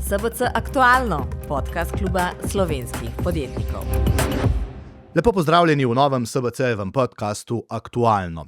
SBC Aktualno, podcast kluba slovenskih podjetnikov. Lepo pozdravljeni v novem SBC-evem podcastu Aktualno.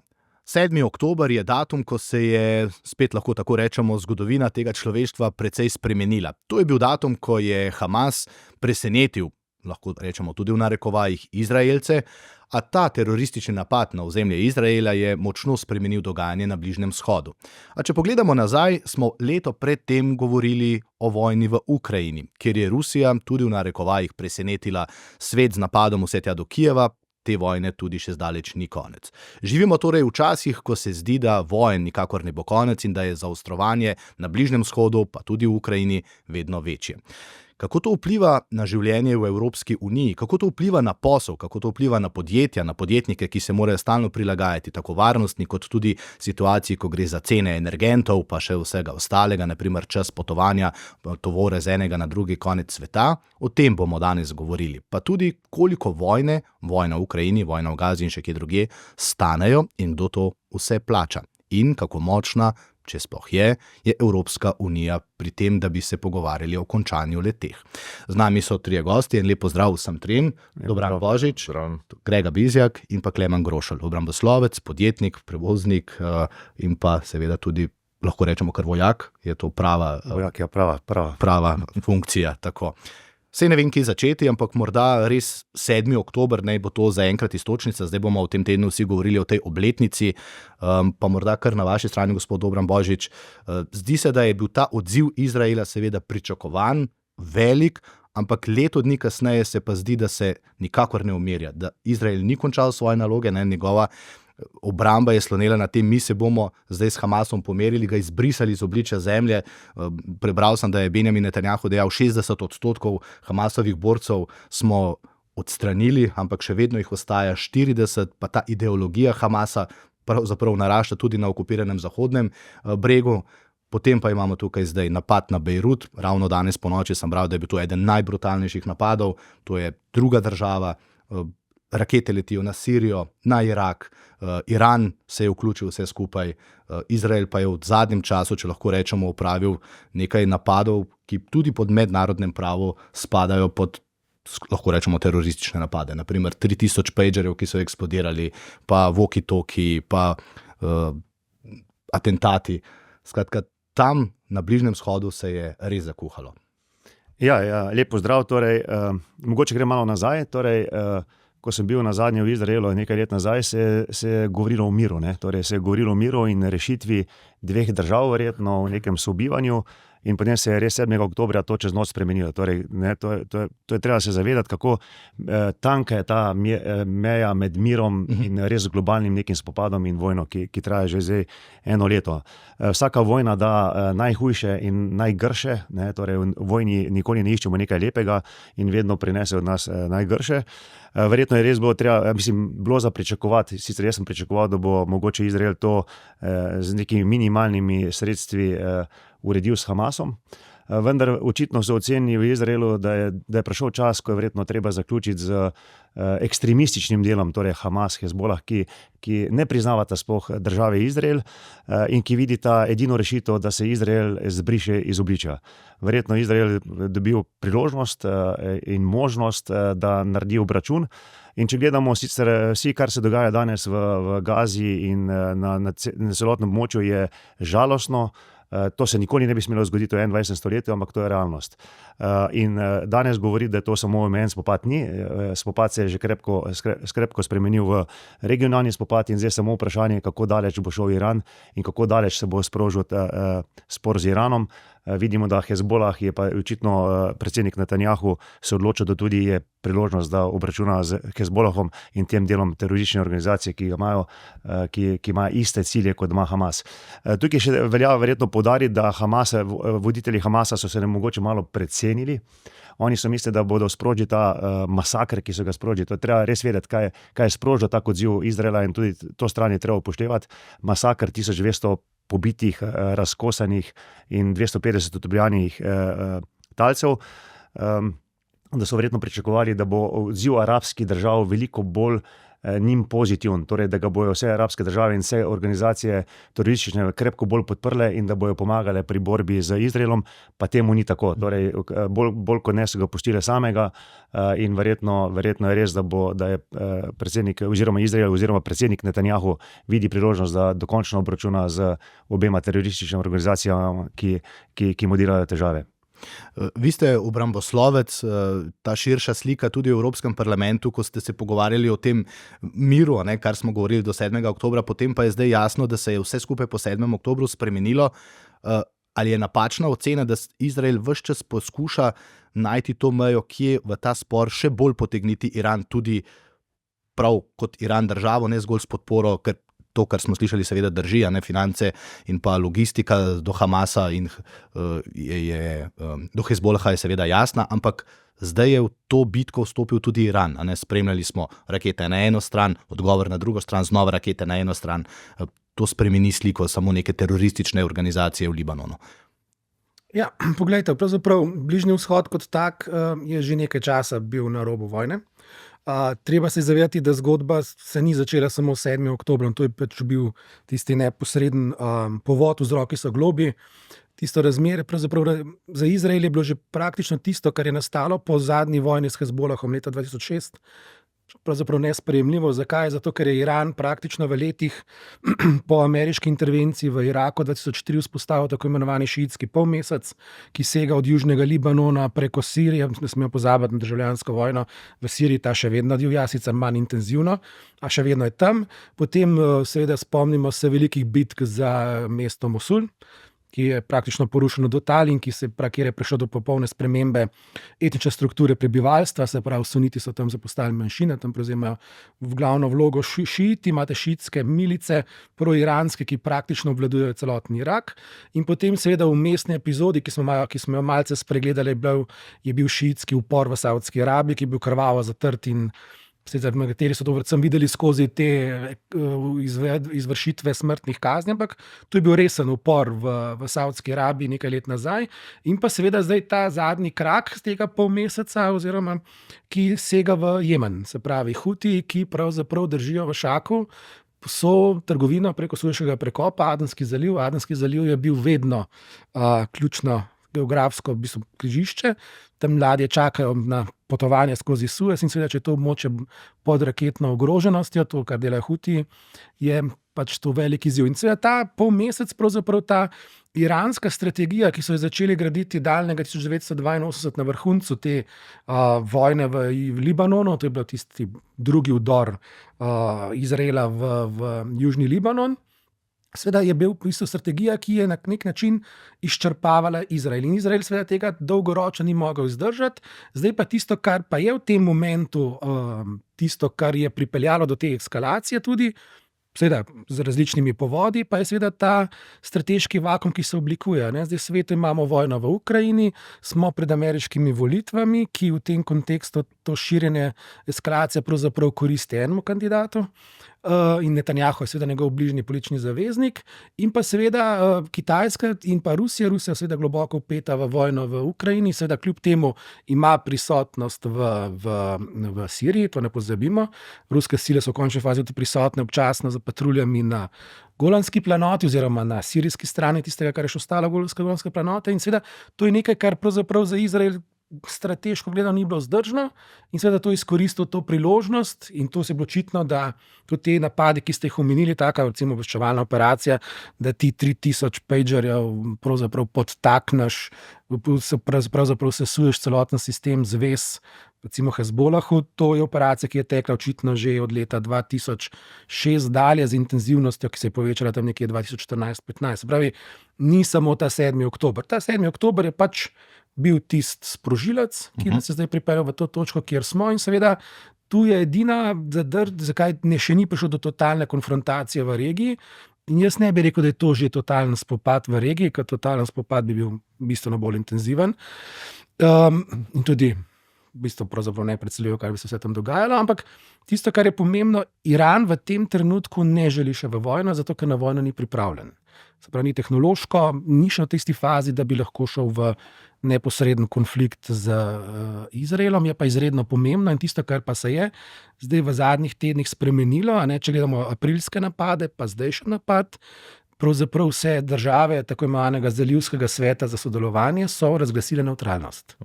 7. oktober je datum, ko se je, spet lahko tako rečemo, zgodovina tega človeštva precej spremenila. To je bil datum, ko je Hamas presenetil, lahko rečemo tudi v narekovajih, Izraelce, a ta teroristični napad na ozemlje Izraela je močno spremenil dogajanje na Bližnjem vzhodu. A če pogledamo nazaj, smo leto pred tem govorili o vojni v Ukrajini, kjer je Rusija tudi v narekovajih presenetila svet z napadom vse tja do Kijeva. Te vojne tudi še zdaleč ni konec. Živimo torej v časih, ko se zdi, da vojen nikakor ne bo konec in da je zaostrovanje na Bližnjem vzhodu, pa tudi v Ukrajini, vedno večje. Kako to vpliva na življenje v Evropski uniji, kako to vpliva na posel, kako to vpliva na podjetja, na podjetnike, ki se morajo stalno prilagajati, tako varnostni kot tudi situaciji, ko gre za cene energentov, pa še vsega ostalega, naprimer čas potovanja tovore z enega na drugi konec sveta. O tem bomo danes govorili. Pa tudi, koliko vojna v Ukrajini, vojna v Gazi in še kje drugje, stanejo in kdo to vse plača. In kako močna, če sploh je Evropska unija pri tem, da bi se pogovarjali o končanju leteh. Z nami so trije gosti, en lep pozdrav vsem trem. Dobran Božič, Grega Bizjak in pa Klemen Grošelj, obramboslovec, podjetnik, prevoznik in pa seveda tudi, lahko rečemo kar vojak, je to prava funkcija, tako. Sej ne vem, kje začeti, ampak morda res 7. oktober naj bo to zaenkrat iztočnica, zdaj bomo v tem tednu vsi govorili o tej obletnici, pa morda kar na vaši strani, gospod Dobran Božič. Zdi se, da je bil ta odziv Izraela seveda pričakovan, velik, ampak leto dni kasneje se pa zdi, da se nikakor ne umirja, da Izrael ni končal svoje naloge, njegova obramba je slonela na tem, mi se bomo zdaj s Hamasom pomerili, ga izbrisali z obličja zemlje. Prebral sem, da je Benjamin Netanjahu dejal, 60% Hamasovih borcev smo odstranili, ampak še vedno jih ostaja 40%, pa ta ideologija Hamasa pravzaprav narašča tudi na okupiranem Zahodnem bregu. Potem pa imamo tukaj zdaj napad na Bejrut, ravno danes ponoči sem bral, da je bil to eden najbrutalnejših napadov, to je druga država, rakete letijo na Sirijo, na Irak, Iran se je vključil vse skupaj, Izrael pa je v zadnjem času, če lahko rečemo, opravil nekaj napadov, ki tudi pod mednarodnem pravu spadajo pod, lahko rečemo, teroristične napade. Naprimer 3000 pagerjev, ki so eksplodirali, pa walkie-talkie, pa atentati. Skratka, tam na Bližnjem vzhodu se je res zakuhalo. Ja, lep pozdrav. Torej, mogoče gre malo nazaj. Torej, ko sem bil nazadnje v Izraelu nekaj let nazaj, se je govorilo o miru. Torej, se je govorilo o miru in rešitvi dveh držav, verjetno v nekem sobivanju, in potem se je res 7. oktobra to čez noč spremenilo. Torej, to je treba se zavedati, kako tanka je ta meja med mirom in res globalnim nekim spopadom in vojno, ki traja že zdaj eno leto. Vsaka vojna da najhujše in najgrše, torej v vojni nikoli ne iščemo nekaj lepega in vedno prinese od nas najgrše. Verjetno je res bilo za pričakovati, sicer jaz sem pričakoval, da bo mogoče Izrael to z nekimi minimalnimi sredstvi uredil s Hamasom, vendar očitno so ocenili v Izraelu, da je prišel čas, ko je verjetno treba zaključiti z ekstremističnim delom, torej Hamas, Hezbolah, ki ne priznavata sploh države Izrael in ki vidita edino rešitev, da se Izrael zbriše iz obličja. Verjetno Izrael dobil priložnost in možnost, da naredi obračun. In če gledamo sicer vsi, kar se dogaja danes v Gazi in na celotnem območju, je žalostno. To se nikoli ne bi smelo zgoditi v 21. stoletju, ampak to je realnost. In danes govori, da je to samo omejen spopad, ni. Spopad se je že krepko spremenil v regionalni spopad in zdaj samo vprašanje, kako daleč bo šel Iran in kako daleč se bo sprožil spor z Iranom. Vidimo, da Hezbolah je pa očitno predsednik Netanjahu se odločil, da tudi je priložnost, da obračuna z Hezbolahom in tem delom teroristične organizacije, ki ima iste cilje, kot ima Hamas. Tukaj še velja verjetno poudariti, da voditelji Hamasa so se mogoče malo precenili. Oni so mislili, da bodo sprožili ta masakr, ki so ga sprožili. To je treba res vedeti, kaj je sprožil tak odziv Izraela in tudi to stran je treba upoštevati. Masakr 1200 pobitih, razkosanih in 250 utopljenih talcev, da so verjetno pričakovali, da bo odziv arabskih držav veliko bolj njim pozitiven, torej da ga bojo vse arabske države in vse organizacije teroristične krepko bolj podprle in da bojo pomagale pri borbi z Izraelom, pa temu ni tako. Torej, bolj kot ne so ga pustile samega in verjetno je res, da je predsednik oziroma Izrael oziroma predsednik Netanjahu vidi priložnost, da dokončno obračuna z obema terorističnimi organizacijami, ki mu delajo težave. Vi ste obramboslovec, ta širša slika tudi v Evropskem parlamentu, ko ste se pogovarjali o tem miru, kar smo govorili do 7. oktobra, potem pa je zdaj jasno, da se je vse skupaj po 7. oktobru spremenilo. Ali je napačna ocena, da Izrael ves čas poskuša najti to mejo, kje v ta spor še bolj potegniti Iran, tudi prav kot Iran državo, ne zgolj s podporo, ker to, kar smo slišali, seveda drži, finance in pa logistika do Hamasa in do Hezbolaha je seveda jasna, ampak zdaj je v to bitko vstopil tudi Iran. Spremljali smo rakete na eno stran, odgovor na drugo stran, znova rakete na eno stran. To spremeni sliko samo neke teroristične organizacije v Libanonu. Ja, poglejte, pravzaprav Bližnji vzhod kot tak je že nekaj časa bil na robu vojne. Treba se zavedati, da zgodba se ni začela samo 7. oktobrom, to je pač bil tisti neposreden povod, vzroki so globlji. Tisto razmere pravzaprav za Izrael je bilo že praktično tisto, kar je nastalo po zadnji vojni s Hezbolahom leta 2006. Pravzaprav nesprejemljivo. Zakaj? Zato, ker je Iran praktično v letih po ameriški intervenciji v Iraku 2004 vzpostavil tako imenovani šiitski polmesec, ki sega od južnega Libanona preko Sirije. Ne smemo pozabiti na državljansko vojno v Siriji, ta še vedno divja, sicer manj intenzivno, a še vedno je tam. Potem seveda spomnimo se velikih bitk za mesto Mosul, ki je praktično porušeno do tal in kjer je prišlo do popolne spremembe etnične strukture prebivalstva, se pravi, suniti so tam zapostali manjšine, tam prevzemajo v glavno vlogo šiiti, imate šiitske milice, proiranske, ki praktično obvladujejo celotni Irak, in potem seveda v mestni epizodi, ki smo jo malce spregledali, je bil šiitski upor v Saudski Arabiji, ki je bil krvavo zatrt in nekateri so to predvsem videli skozi te izvršitve smrtnih kazni, ampak to je bil resen upor v Saudski Arabiji nekaj let nazaj. In pa seveda zdaj ta zadnji krak z tega polmeseca, oziroma ki sega v Jemen, se pravi Huti, ki pravzaprav držijo v šaku so trgovino preko Sueškega prekopa, Adenski zaliv. Adenski zaliv je bil vedno ključno geografsko križišče, tam ladje čakajo na potovanje skozi Suez in seveda, če je to območje pod raketno ogroženostjo, to, kar delajo Huti, je pač to veliki izziv. In seveda ta polmesec, pravzaprav ta iranska strategija, ki so jo začeli graditi daljnega 1982 na vrhuncu te vojne v Libanonu, to je bil tisti drugi vdor Izraela v južni Libanon. Sveda je bil v bistvu strategija, ki je na nek način izčrpavala Izrael. In Izrael seveda tega dolgoročno ni mogel izdržati. Zdaj pa tisto, kar pa je v tem momentu, tisto, kar je pripeljalo do te eskalacije tudi, seveda z različnimi povodi, pa je seveda ta strateški vakuum, ki se oblikuje. Zdaj v svetu imamo vojno v Ukrajini, smo pred ameriškimi volitvami, ki v tem kontekstu to širjenje eskalacije pravzaprav koristi enemu kandidatu. In Netanjahu je seveda njegov bližnji politični zaveznik, in pa seveda Kitajska in pa Rusija seveda globoko vpeta v vojno v Ukrajini, seveda kljub temu ima prisotnost v Siriji, to ne pozabimo. Ruske sile so v končni fazi tudi prisotne občasno za patruljami na Golanski planoti oziroma na sirijski strani tistega, kar je še ostalo Golanske planote, in seveda to je nekaj, kar pravzaprav za Izrael strateško gledano ni bilo vzdržno, in seveda to izkoristil to priložnost, in to se je bilo očitno, da tudi te napadi, ki ste jih omenili, taka recimo obveščevalna operacija, da ti 3000 pagerjev pravzaprav podtakneš, pravzaprav sesuješ celoten sistem zvez, recimo Hezbolahu. To je operacija, ki je tekla očitno že od leta 2006 dalje z intenzivnostjo, ki se je povečala tam nekje 2014-15. Pravi, ni samo ta 7. oktober. Ta 7. oktober je pač bil tisti sprožilec, ki nas je zdaj pripeljal v to točko, kjer smo, in seveda tu je edina zadrž, zakaj še ni prišlo do totalne konfrontacije v regiji. In jaz ne bi rekel, da je to že totalen spopad v regiji, ker totalen spopad bi bil bistveno bolj intenziven. In tudi v bistvu pravzaprav ne predstavljajo, kaj bi se vse tam dogajalo, ampak tisto, kar je pomembno, Iran v tem trenutku ne želi še v vojno, zato ker na vojno ni pripravljen. Se pravi, ni tehnološko, ni še v tisti fazi, da bi lahko šel v neposreden konflikt z Izraelom, je pa izredno pomembno in tisto, kar pa se je zdaj v zadnjih tednih spremenilo, če gledamo aprilske napade, pa zdajšnji napad, pravzaprav vse države tako imenovanega Zalivskega sveta za sodelovanje so razglasile nevtralnost.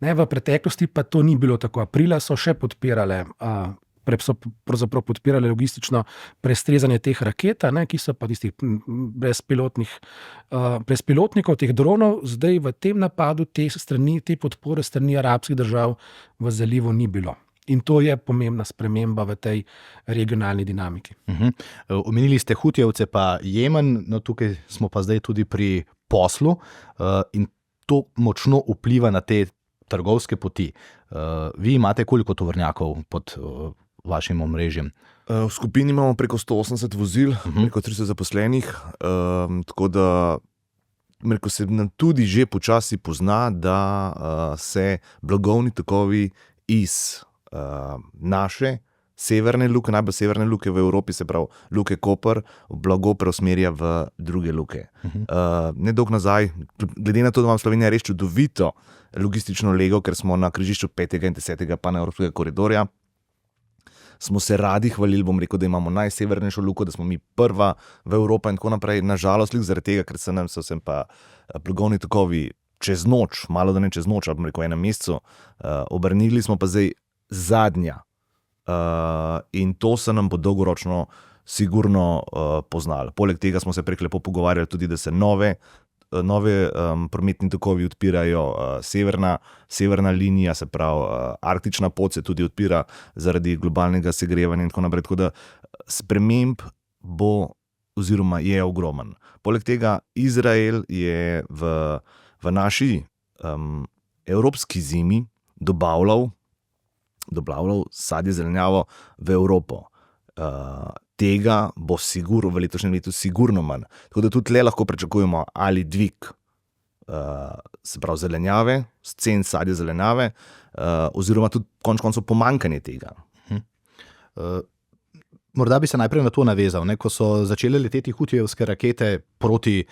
V preteklosti pa to ni bilo tako. Aprila so še podpirale so pravzaprav podpirali logistično prestrezanje teh raket, ki so pa tistih brezpilotnikov, teh dronov. Zdaj v tem napadu te podpore strani arabskih držav v zalivu ni bilo. In to je pomembna sprememba v tej regionalni dinamiki. Omenili ste Hutijevce pa Jemen, no tukaj smo pa zdaj tudi pri poslu in to močno vpliva na te trgovske poti. Vi imate koliko tovornjakov pod vašim omrežjem? V skupini imamo preko 180 vozil, preko 300 zaposlenih, tako da se nam tudi že počasi pozna, da se blagovni tokovi iz naše severne luke, najbolj severne luke v Evropi, se pravi luke Koper, blago preusmerja v druge luke. Nedolgo nazaj, glede na to, da ima Slovenija res čudovito logistično lego, ker smo na križišču 5. in 10. panevropskega koridorja, smo se radi hvalili, bom rekel, da imamo najsevernejšo luko, da smo mi prva v Evropi in tako naprej. Nažalost, zaradi tega, ker so se pa blagovni tokovi čez noč, malo da ne čez noč, ali bom rekel enem mesecu, obrnili, smo pa zdaj zadnja. In to se nam bo dolgoročno sigurno poznalo. Poleg tega smo se prek lepo pogovarjali tudi, da se nove prometni tokovi odpirajo, severna linija, se pravi arktična pot se tudi odpira zaradi globalnega segrevanja in tako naprej. Tako da sprememb bo oziroma je ogromen. Poleg tega Izrael je v naši evropski zimi dobavljal sadje, zelenjavo v Evropo. Tega bo sigurno v letošnjem letu sigurno manj. Tako da tudi le lahko pričakujemo ali dvig se pravi zelenjave, cen sadja zelenjave, oziroma tudi konec koncev pomanjkanje tega. Morda bi se najprej na to navezal. Ko so začele leteti hutijevske rakete proti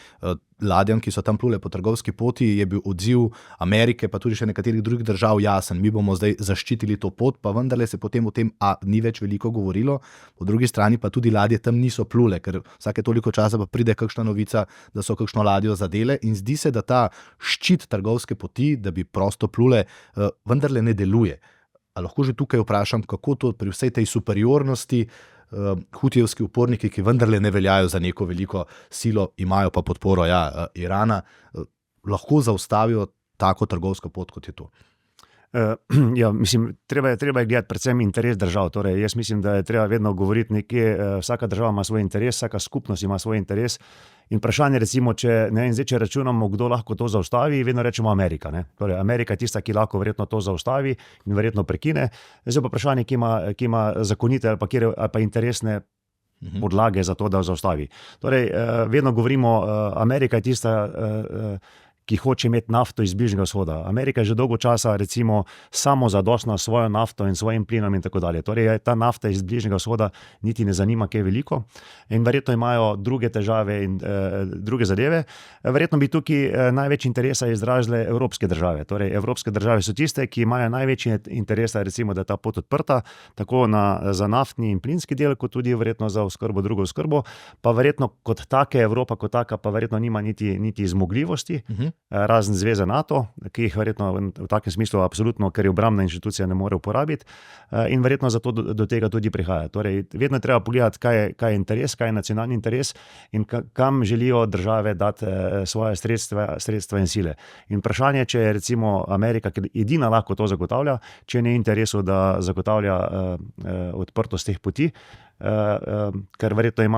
ladjam, ki so tam plule po trgovski poti, je bil odziv Amerike, pa tudi še nekaterih drugih držav jasen. Mi bomo zdaj zaščitili to pot, pa vendarle se potem o tem ni več veliko govorilo. Po drugi strani pa tudi ladje tam niso plule, ker vsake toliko časa pa pride kakšna novica, da so kakšno ladjo zadele in zdi se, da ta ščit trgovske poti, da bi prosto plule, vendarle ne deluje. A lahko že tukaj vprašam, kako to pri vsej tej superiornosti hutijevski uporniki, ki vendarle ne veljajo za neko veliko silo, imajo pa podporo Irana, lahko zaustavijo tako trgovsko pot, kot je to? Mislim, treba je gledati predvsem interes držav. Torej, jaz mislim, da je treba vedno govoriti nekje, vsaka država ima svoj interes, vsaka skupnost ima svoj interes. In vprašanje, recimo, če računamo, kdo lahko to zaustavi, vedno rečemo Amerika. Torej, Amerika je tista, ki lahko verjetno to zaustavi in verjetno prekine. Zdaj pa vprašanje, ki ima zakonite ali pa interesne podlage za to, da zaustavi. Torej, vedno govorimo, Amerika je tista, ki hoče imeti nafto iz Bližnjega vzhoda. Amerika je že dolgo časa recimo samozadostna s svojo nafto in svojim plinom in tako dalje. Torej ta nafta iz Bližnjega vzhoda niti ne zanima kaj veliko in verjetno imajo druge težave in druge zadeve. Verjetno bi tukaj največ interesa izrazile evropske države. Torej evropske države so tiste, ki imajo največji interesa, recimo, da je ta pot odprta, tako za naftni in plinski del, kot tudi verjetno za drugo oskrbo, pa verjetno kot take Evropa kot taka pa verjetno nima niti zmogljivosti. Razen zveze NATO, ki jih verjetno v takem smislu absolutno, ker je obrambna inštitucija, ne more uporabiti in verjetno zato do tega tudi prihaja. Torej, vedno je treba pogledati, kaj je interes, kaj je nacionalni interes in kam želijo države dati svoje sredstva in sile. In vprašanje, če je recimo Amerika, ki edina lahko to zagotavlja, če ne interesu, da zagotavlja odprtost teh poti, ker verjetno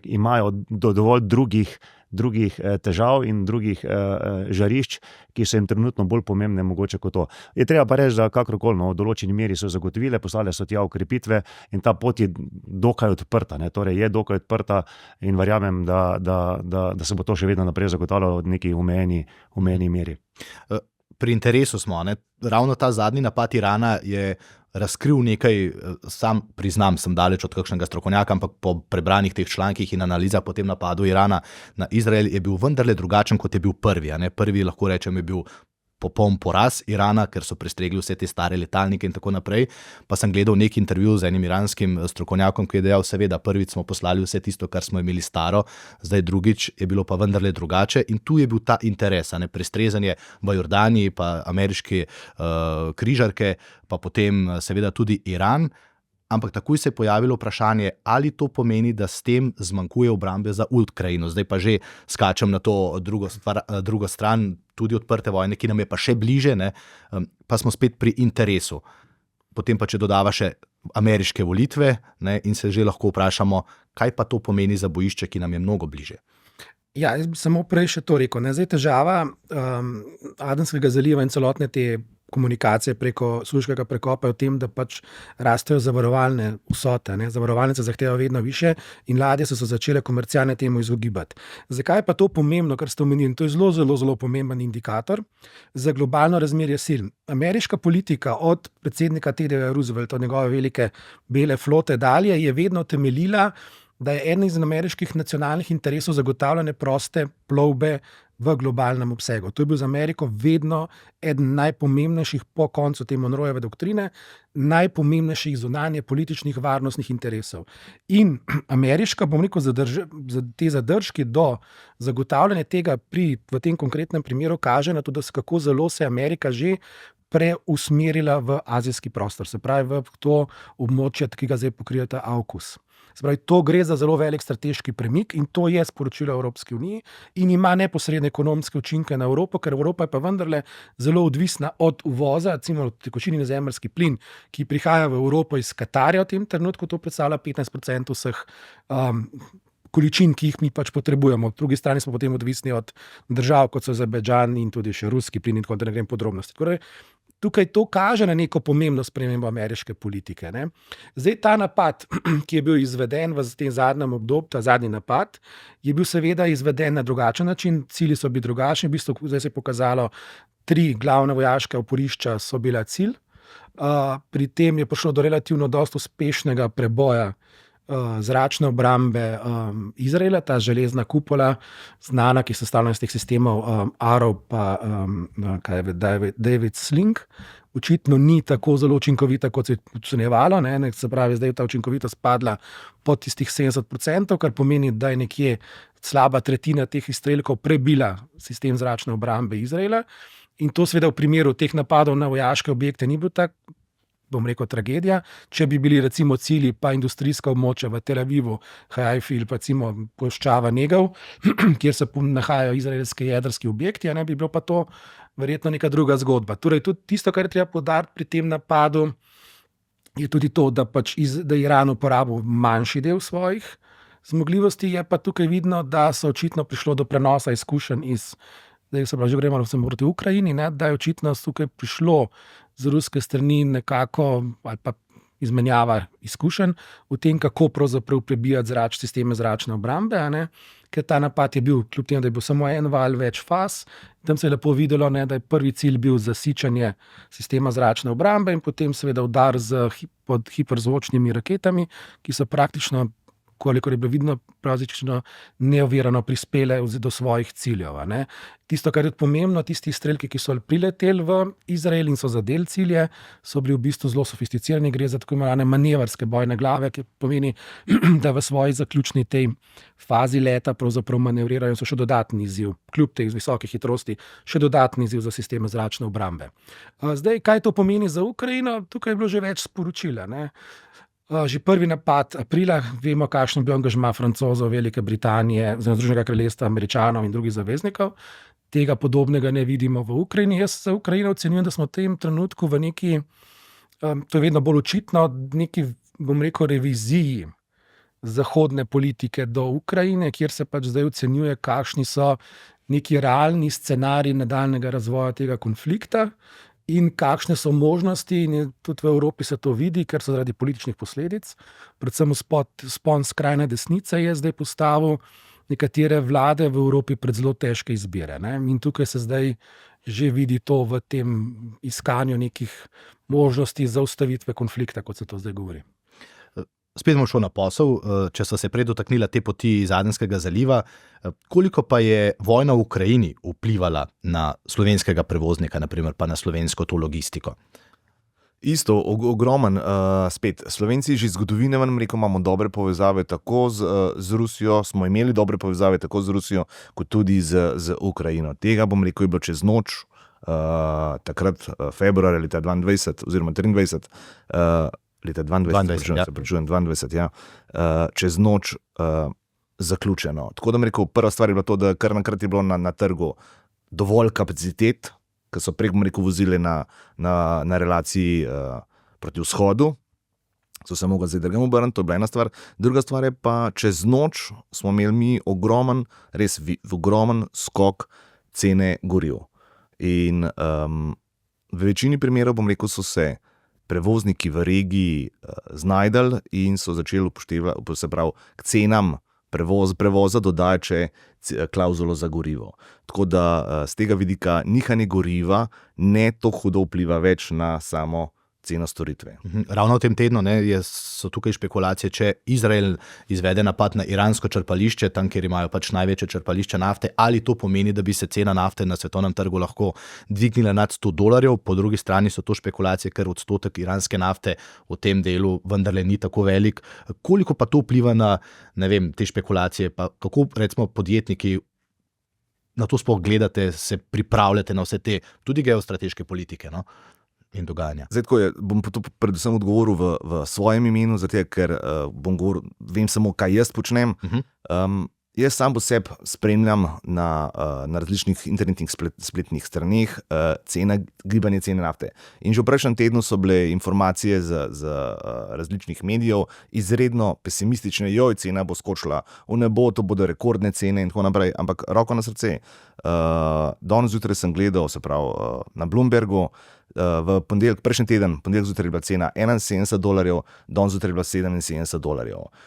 imajo dovolj drugih težav in drugih žarišč, ki so jim trenutno bolj pomembne mogoče kot to. Je treba pa reči, da kakorkoli v določeni meri so zagotovile, poslale so tja ukrepitve in ta pot je dokaj odprta. Torej je dokaj odprta in verjamem, da se bo to še vedno naprej zagotavljalo v neki omejeni meri. Pri interesu smo. Ravno ta zadnji napad Irana je razkril nekaj, sam priznam, sem daleč od kakšnega strokovnjaka, ampak po prebranih teh člankih in analizah po tem napadu Irana na Izrael je bil vendarle drugačen, kot je bil prvi. Prvi, lahko rečem, je bil popoln poraz Irana, ker so prestregli vse te stare letalnike in tako naprej. Pa sem gledal nek intervju z enim iranskim strokovnjakom, ki je dejal, seveda, prvič smo poslali vse tisto, kar smo imeli staro, zdaj drugič je bilo pa vendarle drugače in tu je bil ta interes, prestrezanje v Jordaniji, pa ameriške križarke, pa potem seveda tudi Iran. Ampak takoj se je pojavilo vprašanje, ali to pomeni, da s tem zmanjkuje obrambe za Ukrajino. Zdaj pa že skačem na to drugo stran, tudi odprte vojne, ki nam je pa še bliže, pa smo spet pri interesu. Potem pa, če dodava še ameriške volitve, in se že lahko vprašamo, kaj pa to pomeni za bojišče, ki nam je mnogo bliže. Ja, jaz bi samo prej še to rekel. Zdaj težava Adenskega zaliva in celotne te komunikacije preko Sueškega prekopa je v tem, da pač rastejo zavarovalne vsote. Zavarovalnice zahtevajo vedno više in ladje so se začele komercialne temu izogibati. Zakaj je pa to pomembno, kar ste omenili? To je zelo, zelo, zelo pomemben indikator za globalno razmerje sil. Ameriška politika od predsednika Theodora Roosevelta, od njegove velike bele flote dalje, je vedno temeljila, da je eden iz ameriških nacionalnih interesov zagotavljanje proste plovbe v globalnem obsegu. To je bil za Ameriko vedno eden najpomembnejših po koncu te Monroejeve doktrine, najpomembnejših zunanje političnih varnostnih interesov. In ameriška, bom rekel, te zadržki do zagotavljanja tega v tem konkretnem primeru kaže na to, da kako zelo se Amerika že preusmerila v azijski prostor, se pravi v to območje, ki ga zdaj pokrivata AUKUS. Se pravi, to gre za zelo velik strateški premik in to je sporočilo Evropski uniji in ima neposredne ekonomske učinke na Evropo, ker Evropa je pa vendarle zelo odvisna od uvoza, recimo tekočinjen zemeljski plin, ki prihaja v Evropo iz Katarja v tem trenutku, to predstavlja 15% vseh količin, ki jih mi pač potrebujemo. Po drugi strani smo potem odvisni od držav, kot so Azerbajdžan in tudi še ruski plin in tako da ne grem podrobnosti. Tukaj to kaže na neko pomembno spremembo ameriške politike. Zdaj ta napad, ki je bil izveden v tem zadnjem obdobju, ta zadnji napad, je bil seveda izveden na drugačen način, cilji so bili drugačni, v bistvu zdaj se je pokazalo 3 glavna vojaška oporišča so bila cilj. Pri tem je prišlo do relativno dosti uspešnega preboja zračne obrambe Izraela, ta železna kupola, znana, ki je sestavljena iz teh sistemov Arrow pa David Sling, očitno ni tako zelo učinkovita, kot se je ocenjevalo. Se pravi, zdaj je ta učinkovitost padla pod tistih 70%, kar pomeni, da je nekje slaba tretjina teh izstrelkov prebila sistem zračne obrambe Izraela. In to seveda v primeru teh napadov na vojaške objekte ni bil tak, bom rekel, tragedija. Če bi bili recimo cilji pa industrijska območja v Tel Avivu, Haifi, pa recimo Puščava Negev, kjer se nahajajo izraelski jedrski objekti, bi bilo pa to verjetno neka druga zgodba. Torej, tudi tisto, kar je treba poudariti pri tem napadu, je tudi to, da je Iran uporabil manjši del svojih zmogljivosti, je pa tukaj vidno, da so očitno prišlo do prenosa izkušenj zdaj se pravi, že gremo proti Ukrajini, da je očitno tukaj prišlo z ruske strani nekako ali pa izmenjava izkušenj v tem, kako pravzaprav prebijati sisteme zračne obrambe, ker ta napad je bil, kljub temu, da je bil samo en val, več faz, tam se je lepo videlo, da je prvi cilj bil zasičanje sistema zračne obrambe in potem seveda udar pod hiperzvočnimi raketami, ki so praktično, kolikor je bilo vidno, pravzaprav neovirano prispele do svojih ciljev. Tisto, kar je pomembno, tisti strelki, ki so prileteli v Izrael in so zadeli cilje, so bili v bistvu zelo sofisticirani, gre za tako imenovane manevrske bojne glave, ki pomeni, da v svoji zaključni tej fazi leta pravzaprav manevrirajo, so še dodatni izziv, kljub tej visoke hitrosti, še dodatni izziv za sisteme zračne obrambe. Zdaj, kaj to pomeni za Ukrajino? Tukaj je bilo že več sporočila. Že prvi napad aprila, vemo, kakšen je bil angažma Francozov, Velike Britanije, Združenega kraljestva, Američanov in drugih zaveznikov. Tega podobnega ne vidimo v Ukrajini. Jaz za Ukrajino ocenjujem, da smo v tem trenutku v neki, to je vedno bolj očitno, neki, bom rekel, reviziji zahodne politike do Ukrajine, kjer se zdaj ocenjuje, kakšni so neki realni scenariji nadaljnjega razvoja tega konflikta. In kakšne so možnosti, in tudi v Evropi se to vidi, ker so zaradi političnih posledic, predvsem vzpon skrajne desnice je zdaj postavil nekatere vlade v Evropi pred zelo težke izbire. In tukaj se zdaj že vidi to v tem iskanju nekih možnosti zaustavitve konflikta, kot se to zdaj govori. spet bom šel na posel, če so se prej dotaknila te poti iz Adenskega zaliva, koliko pa je vojna v Ukrajini vplivala na slovenskega prevoznika, naprimer pa na slovensko to logistiko? Isto, ogromen. Spet, Slovenci že iz zgodovine imamo dobre povezave tako z Rusijo, smo imeli dobre povezave tako z Rusijo, kot tudi z Ukrajino. Tega je bilo čez noč, takrat februarja leta 22 oziroma 23, leta 22, ja, čez noč zaključeno. Tako da prva stvar je bila to, da kar naenkrat je bilo na trgu dovolj kapacitet, ki so prek vozile na relaciji proti vzhodu, so se mogli zdaj drugam obrniti, to je bila ena stvar. Druga stvar je pa, čez noč smo imeli mi ogromen, res ogromen skok cene goriv. In v večini primerov, so se prevozniki v regiji znajdali in so začeli upoštevati, se pravi, k cenam prevoza dodajače klavzulo za gorivo. Tako da z tega vidika nihanje goriva ne tako hudo vpliva več na samo ceno storitve. Ravno v tem tednu so tukaj špekulacije, če Izrael izvede napad na iransko črpališče, tam, kjer imajo pač največje črpališče nafte, ali to pomeni, da bi se cena nafte na svetovnem trgu lahko dvignila nad $100, po drugi strani so to špekulacije, ker odstotek iranske nafte v tem delu vendarle ni tako velik. Koliko pa to vpliva na, te špekulacije, pa kako recimo podjetniki na to sploh gledate, se pripravljate na vse te tudi geostrateške politike, in dogajanja. Zdaj, bom to predvsem odgovoril v svojem imenu, zato ker bom govoril, vem samo, kaj jaz počnem. Jaz sam po sebi spremljam na različnih internetnih spletnih straneh gibanje cene nafte. In že v prejšnjem tednu so bile informacije z različnih medijev izredno pesimistične, cena bo skočila v nebo, to bodo rekordne cene in tako naprej, ampak roko na srce. Danes zjutraj sem gledal, se pravi, na Bloombergu, v ponedeljek, prejšnji teden, ponedeljek zjutraj je bila cena $71, danes zjutraj je bila $77.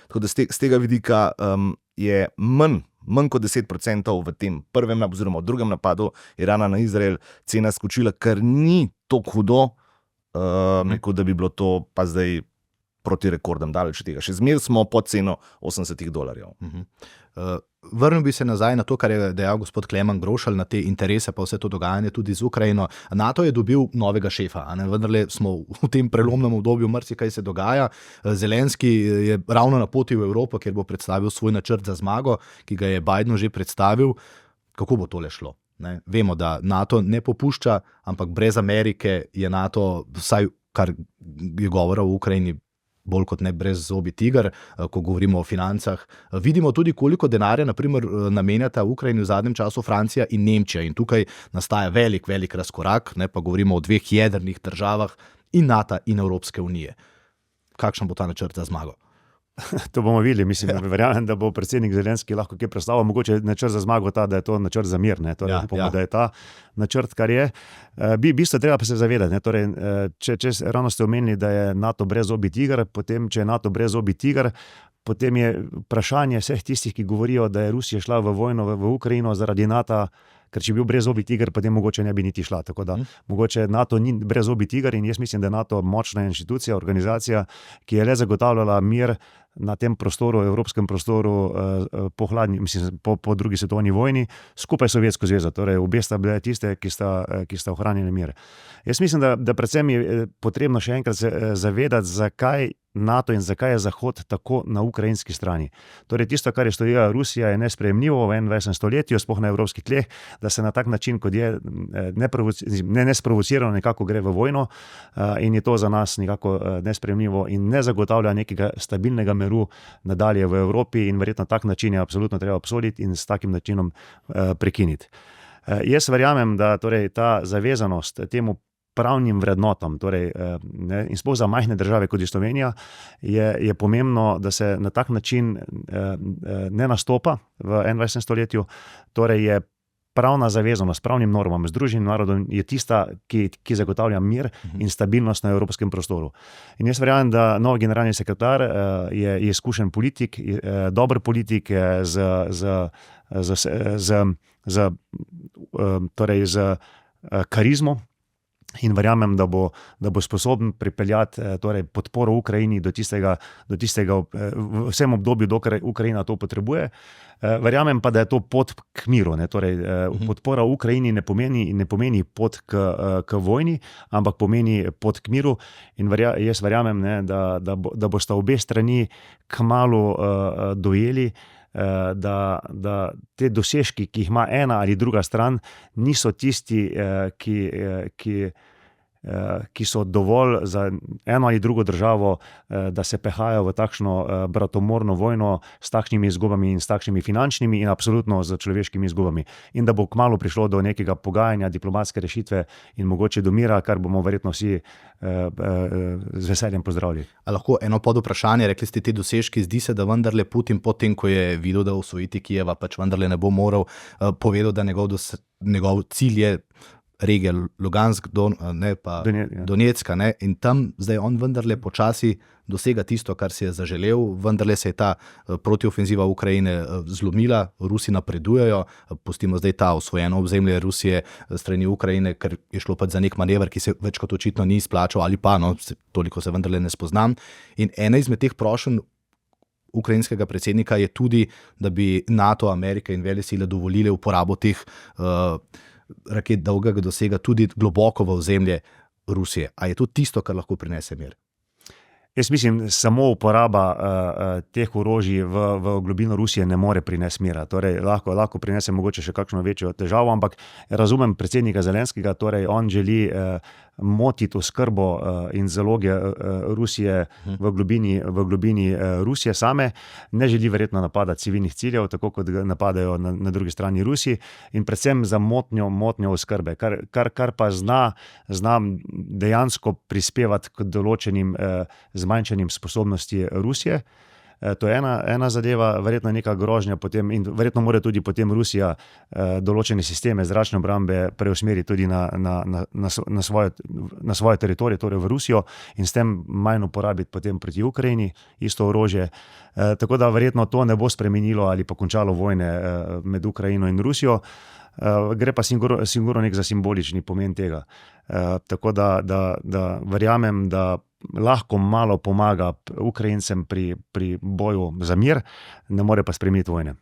Tako da z tega vidika je manj kot 10% v tem prvem oziroma drugem napadu Irana na Izrael cena skočila, kar ni tako hudo, da bi bilo to pa zdaj proti rekordom daleč od tega. Še zmeraj smo pod ceno $80. Vrnil bi se nazaj na to, kar je dejal gospod Klemen Grošelj, na te interese pa vse to dogajanje tudi z Ukrajino. NATO je dobil novega šefa, vendarle smo v tem prelomnem obdobju, marsikaj se dogaja. Zelenski je ravno na poti v Evropo, kjer bo predstavil svoj načrt za zmago, ki ga je Biden že predstavil. Kako bo tole šlo? Vemo, da NATO ne popušča, ampak brez Amerike je NATO, vsaj kar je govora v Ukrajini, bolj kot ne brez zobi tiger, ko govorimo o financah. Vidimo tudi, koliko denarja naprimer namenjata v Ukrajini v zadnjem času Francija in Nemčija. In tukaj nastaja velik razkorak, pa govorimo o dveh jedrnih državah in NATO in Evropske unije. Kakšen bo ta načrt za zmago? To bomo videli, verjamem, da bo predsednik Zelenski lahko kaj predstavil, mogoče načrt za zmago ta, da je to načrt za mir, da je ta načrt, kar je. Bistvo treba pa se zavedati, če ravno ste omenili, da je NATO brezzobi tiger, potem, če je NATO brezzobi tiger, potem je vprašanje vseh tistih, ki govorijo, da je Rusija šla v vojno v Ukrajino zaradi NATO, ker če bi bil brezzobi tiger, potem mogoče ne bi niti šla. Tako da mogoče NATO ni brezzobi tiger in jaz mislim, da je NATO močna inštitucija, organizacija, ki je le zagotavljala mir na tem prostoru, evropskem prostoru po drugi svetovni vojni, skupaj s Sovjetsko zvezo. Torej, obe sta bile tiste, ki sta ohranili mir. Jaz mislim, da predvsem je potrebno še enkrat se zavedati, zakaj NATO in zakaj je Zahod tako na ukrajinski strani. Torej, tisto, kar je storila Rusija, je nesprejemljivo v 21. stoletju, sploh na evropskih tleh, da se na tak način, kot je nesprovocirano, nekako gre v vojno in je to za nas nekako nesprejemljivo in ne zagotavlja nekega stabilnega miru nadalje v Evropi in verjetno tak način je absolutno treba obsoditi in s takim načinom prekiniti. Jaz verjamem, da torej ta zavezanost temu pravnim vrednotam, in sploh za majhne države, kot je Slovenija, je pomembno, da se na tak način ne nastopa v 21. stoletju, torej je pravna zavezanost pravnim normam, Združenim narodom je tista, ki zagotavlja mir in stabilnost na evropskem prostoru. In jaz verjamem, da nov generalni sekretar je izkušen politik, dober politik z karizmo, In verjamem, da bo sposoben pripeljati torej podporo Ukrajini do tistega v vsem obdobju, dokler Ukrajina to potrebuje. Verjamem pa, da je to pot k miru. Torej, podpora Ukrajini ne pomeni pot k vojni, ampak pomeni pot k miru. In jaz verjamem, da bosta obe strani kmalu dojeli, da te dosežki, ki jih ima ena ali druga stran, niso tisti, ki so dovolj za eno ali drugo državo, da se pehajo v takšno bratomorno vojno s takšnimi izgubami in s takšnimi finančnimi in absolutno z človeškimi izgubami. In da bo kmalu prišlo do nekega pogajanja, diplomatske rešitve in mogoče do mira, kar bomo verjetno vsi z veseljem pozdravili. A lahko eno podvprašanje, rekli ste te dosežki, zdi se, da vendarle Putin potem, ko je videl, da osvojiti Kijeva pač vendarle ne bo moral, povedal, da njegov cilj je regija Lugansk, Donetska, ne? In tam zdaj on vendarle počasi dosega tisto, kar si je zaželel, vendarle se je ta protiofenziva Ukrajine zlomila, Rusi napredujejo, pustimo zdaj ta osvojeno ozemlje Rusije strani Ukrajine, ker je šlo pač za nek manever, ki se več kot očitno ni izplačal, ali pa, toliko se vendarle ne spoznam. In ena izmed teh prošenj ukrajinskega predsednika je tudi, da bi NATO, Amerika in velesile dovolile uporabo teh raket dolgega dosega tudi globoko v ozemlje Rusije. A je to tisto, kar lahko prinese mir? Jaz mislim, samo uporaba teh orožij v globino Rusije ne more prinesti mira. Torej, lahko prinese mogoče še kakšno večjo težavo, ampak razumem predsednika Zelenskega, torej on želi motiti oskrbo in zaloge Rusije v globini Rusije same, ne želi verjetno napadati civilnih ciljev, tako kot ga napadajo na drugi strani Rusi, in predvsem za motnjo oskrbe, kar pa zna dejansko prispevati k določenim zmanjšanim sposobnosti Rusije. To je ena zadeva, verjetno neka grožnja potem, in verjetno mora tudi potem Rusija določene sisteme zračne obrambe preusmeriti tudi na svoje teritorije, torej v Rusijo, in s tem manj uporabiti potem proti Ukrajini isto orožje. Tako da verjetno to ne bo spremenilo ali pa končalo vojne med Ukrajino in Rusijo. Gre pa sigurno nek za simbolični pomen tega. Tako da verjamem, da lahko malo pomaga Ukrajincem pri boju za mir, ne more pa spremeniti vojne.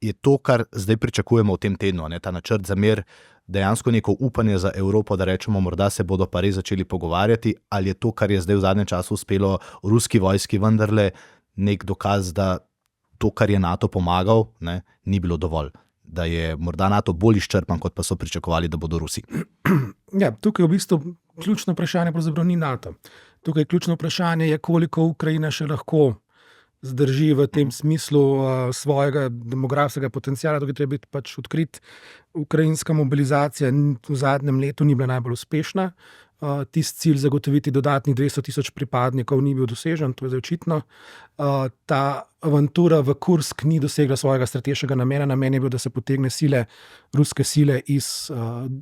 Je to, kar zdaj pričakujemo v tem tednu, ta načrt za mir, dejansko neko upanje za Evropo, da rečemo, morda se bodo pa res začeli pogovarjati, ali je to, kar je zdaj v zadnjem času uspelo ruski vojski, vendarle nek dokaz, da to, kar je NATO pomagal, ni bilo dovolj, da je morda NATO bolj izčrpan, kot pa so pričakovali, da bodo Rusi? Ja, tukaj v bistvu ključno vprašanje pravzaprav ni NATO. Tukaj ključno vprašanje je, koliko Ukrajina še lahko zdrži v tem smislu svojega demografskega potenciala. Tukaj treba biti pač odkrit. Ukrajinska mobilizacija v zadnjem letu ni bila najbolj uspešna. Tisti cilj zagotoviti dodatnih 200,000 pripadnikov ni bil dosežen, to je zdaj očitno. Ta avantura v Kursk ni dosegla svojega strateškega namena. Namen je bil, da se potegne ruske sile iz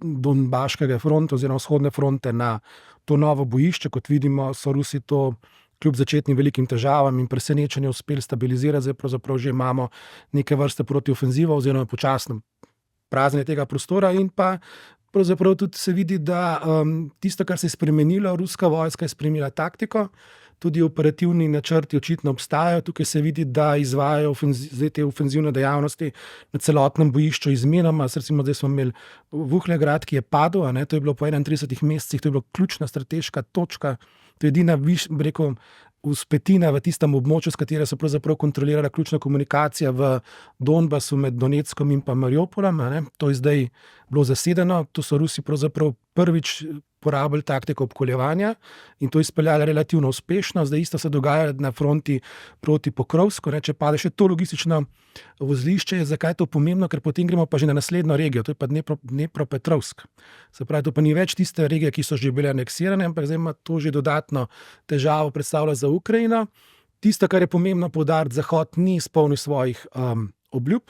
Donbaškega fronta oziroma vzhodne fronte na to novo bojišče. Kot vidimo, so Rusi to kljub začetnim velikim težavam in presenečenju uspeli stabilizirati. Zdaj pravzaprav že imamo neke vrste protiofenzivo oziroma počasno praznjenje tega prostora, in pa pravzaprav tudi se vidi, da tisto, kar se je spremenilo, ruska vojska je spremenila taktiko, tudi operativni načrti očitno obstajajo. Tukaj se vidi, da izvajajo te ofenzivne dejavnosti na celotnem bojišču izmenoma. Recimo, zdaj smo imeli Vuhlegrad, ki je padel, to je bilo po 31 mesecih, to je bila ključna strateška točka, to je edina vzpetina v tistem območju, s katero so pravzaprav kontrolirala ključna komunikacija v Donbasu med Donetskom in pa Mariupolom. To je zdaj bilo zasedeno, to so Rusi pravzaprav prvič porabili taktiko obkoljevanja in to izpeljali relativno uspešno. Zdaj isto se dogaja na fronti proti Pokrovsku. Če pade še to logistično vozlišče, je zakaj to pomembno, ker potem gremo pa že na naslednjo regijo, to je pa Dnepropetrovsk. Se pravi, to pa ni več tiste regije, ki so že bile aneksirane, ampak zdaj ima to že dodatno težavo predstavlja za Ukrajino. Tisto, kar je pomembno poudariti, Zahod ni izpolnil svojih obljub.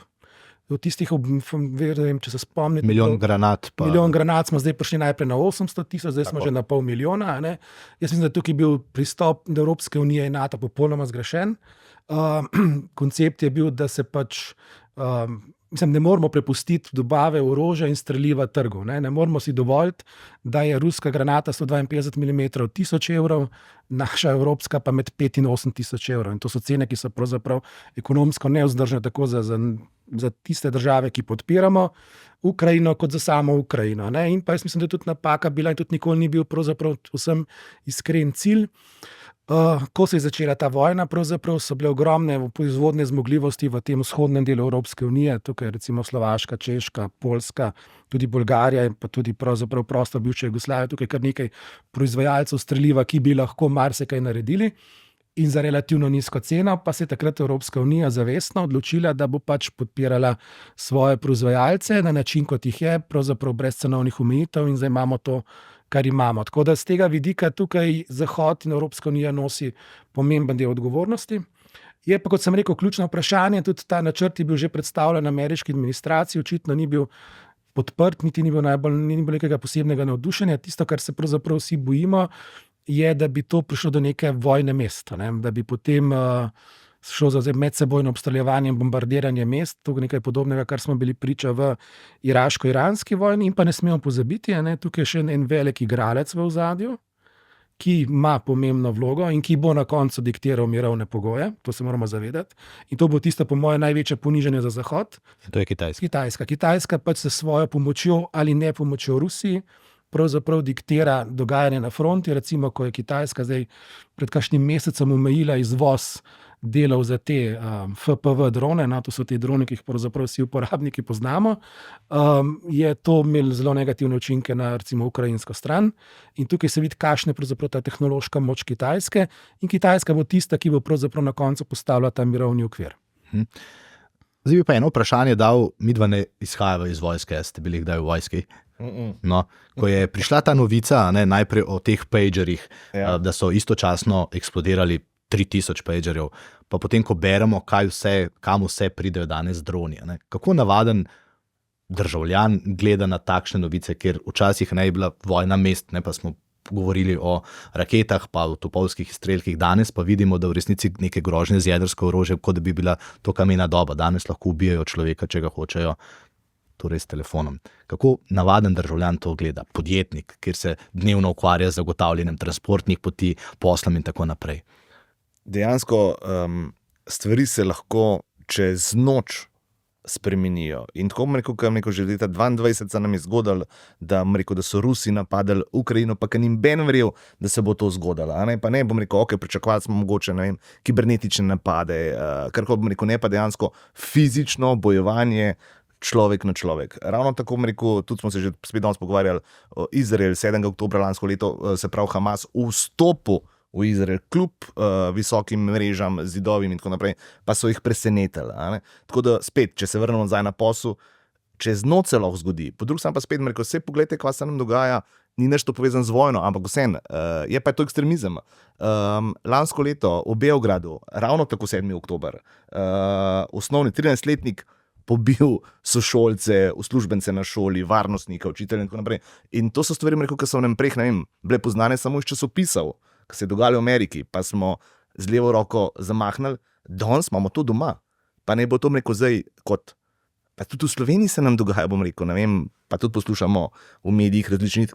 V tistih, če se spomnite, milijon granat smo zdaj prišli najprej na 800,000, zdaj smo že na 500,000. Jaz mislim, da tukaj bil pristop Evropske unije in NATO popolnoma zgrešen. Koncept je bil, da se pač ne moramo prepustiti dobave orožja in streljiva trgu. Ne moramo si dovoliti, da je ruska granata 152 mm 1000 evrov, naša evropska pa med 5 in 8 tisoč evrov. In to so cene, ki so pravzaprav ekonomsko nevzdržne tako za tiste države, ki podpiramo Ukrajino, kot za samo Ukrajino. Ne? In pa jaz mislim, da je tudi napaka bila in tudi nikoli ni bil pravzaprav vsem iskren cilj. Ko se je začela ta vojna, pravzaprav so bile ogromne proizvodne zmogljivosti v tem vzhodnem delu Evropske unije, tukaj recimo Slovaška, Češka, Poljska, tudi Bolgarija in pa tudi pravzaprav prostor bivše Jugoslavije, tukaj kar nekaj proizvajalcev streljiva, ki bi lahko marsikaj naredili. In za relativno nizko ceno pa se je takrat Evropska unija zavestno odločila, da bo pač podpirala svoje proizvajalce na način, kot jih je, pravzaprav brez cenovnih omejitev, in zdaj imamo to, kar imamo. Tako da z tega vidika tukaj Zahod in Evropska unija nosi pomemben del odgovornosti. Je pa, kot sem rekel, ključno vprašanje, tudi ta načrt je bil že predstavljen ameriški administraciji, očitno ni bil podprt, niti ni bilo nekega posebnega navdušenja. Tisto, kar se pravzaprav vsi bojimo, je, da bi to prišlo do neke vojne mesta, da bi potem šlo za medsebojno obstreljevanje in bombardiranje mest, to je nekaj podobnega, kar smo bili priča v iraško-iranski vojni. In pa ne smemo pozabiti, tukaj je še en velik igralec v ozadju, ki ima pomembno vlogo in ki bo na koncu diktiral mirovne pogoje, to se moramo zavedati. In to bo tisto, po moje, največje ponižanje za Zahod. To je Kitajska. Kitajska pač s svojo pomočjo ali ne pomočjo Rusiji pravzaprav diktira dogajanje na fronti. Recimo, ko je Kitajska zdaj pred kakšnim mesecem omejila izvoz delov za te FPV drone, to so te drone, ki jih pravzaprav vsi uporabniki poznamo, je to imelo zelo negativne učinke na recimo ukrajinsko stran. In tukaj se vidi, kakšna je pravzaprav ta tehnološka moč Kitajske, in Kitajska bo tista, ki bo pravzaprav na koncu postavila ta mirovni okvir. Zdaj bi pa eno vprašanje dal, midva ne izhajava iz vojske, ste bili kdaj v vojski? No, ko je prišla ta novica, najprej o teh pagerjih, da so istočasno eksplodirali 3000 pagerjev, pa potem, ko beremo, kam vse pridejo danes droni. Kako navaden državljan gleda na takšne novice, ker včasih ne je bila vojna mest, pa smo govorili o raketah, pa o topovskih izstrelkih, danes pa vidimo, da v resnici neke grožnje z jedrsko orožje, kot da bi bila to kamena doba. Danes lahko ubijajo človeka, če ga hočejo, torej s telefonom. Kako navaden državljan to gleda? Podjetnik, kjer se dnevno ukvarja z zagotavljanjem transportnih poti, poslom in tako naprej. Dejansko stvari se lahko čez noč spremenijo. In tako bom rekel, že leta 2022 se nam je zgodilo, da so Rusi napadali Ukrajino, pa ker njim ben verjel, da se bo to zgodilo. Pa ne bom rekel, ok, pričakovali smo mogoče, kibernetične napade, kar bom rekel, ne pa dejansko fizično bojevanje človek na človek. Ravno tako bom rekel, tudi smo se že spet danes pogovarjali o Izraelu, 7. oktobra lansko leto, se pravi Hamas vstopil v Izrael, kljub visokim mrežam, zidovim in tako naprej, pa so jih presenetili. Tako da spet, če se vrnemo nazaj na posel, čez noč se lahko zgodi. Po drugi strani pa spet rekel, vse pogledajte, kaj se nam dogaja, ni nič to povezano z vojno, ampak vseeno, je pa to ekstremizem. Lansko leto v Beogradu, ravno tako 7. oktober, osnovni 13-letnik pobil sošolce, uslužbence na šoli, varnostnika, učitelje in tako naprej. In to so stvari, ki so nam prej, bile poznane samo iz časopisov, ki se je dogajalo v Ameriki, pa smo z levo roko zamahnili, danes imamo to doma. Pa ne bo to zdaj kot, pa tudi v Sloveniji se nam dogaja, pa tudi poslušamo v medijih različnih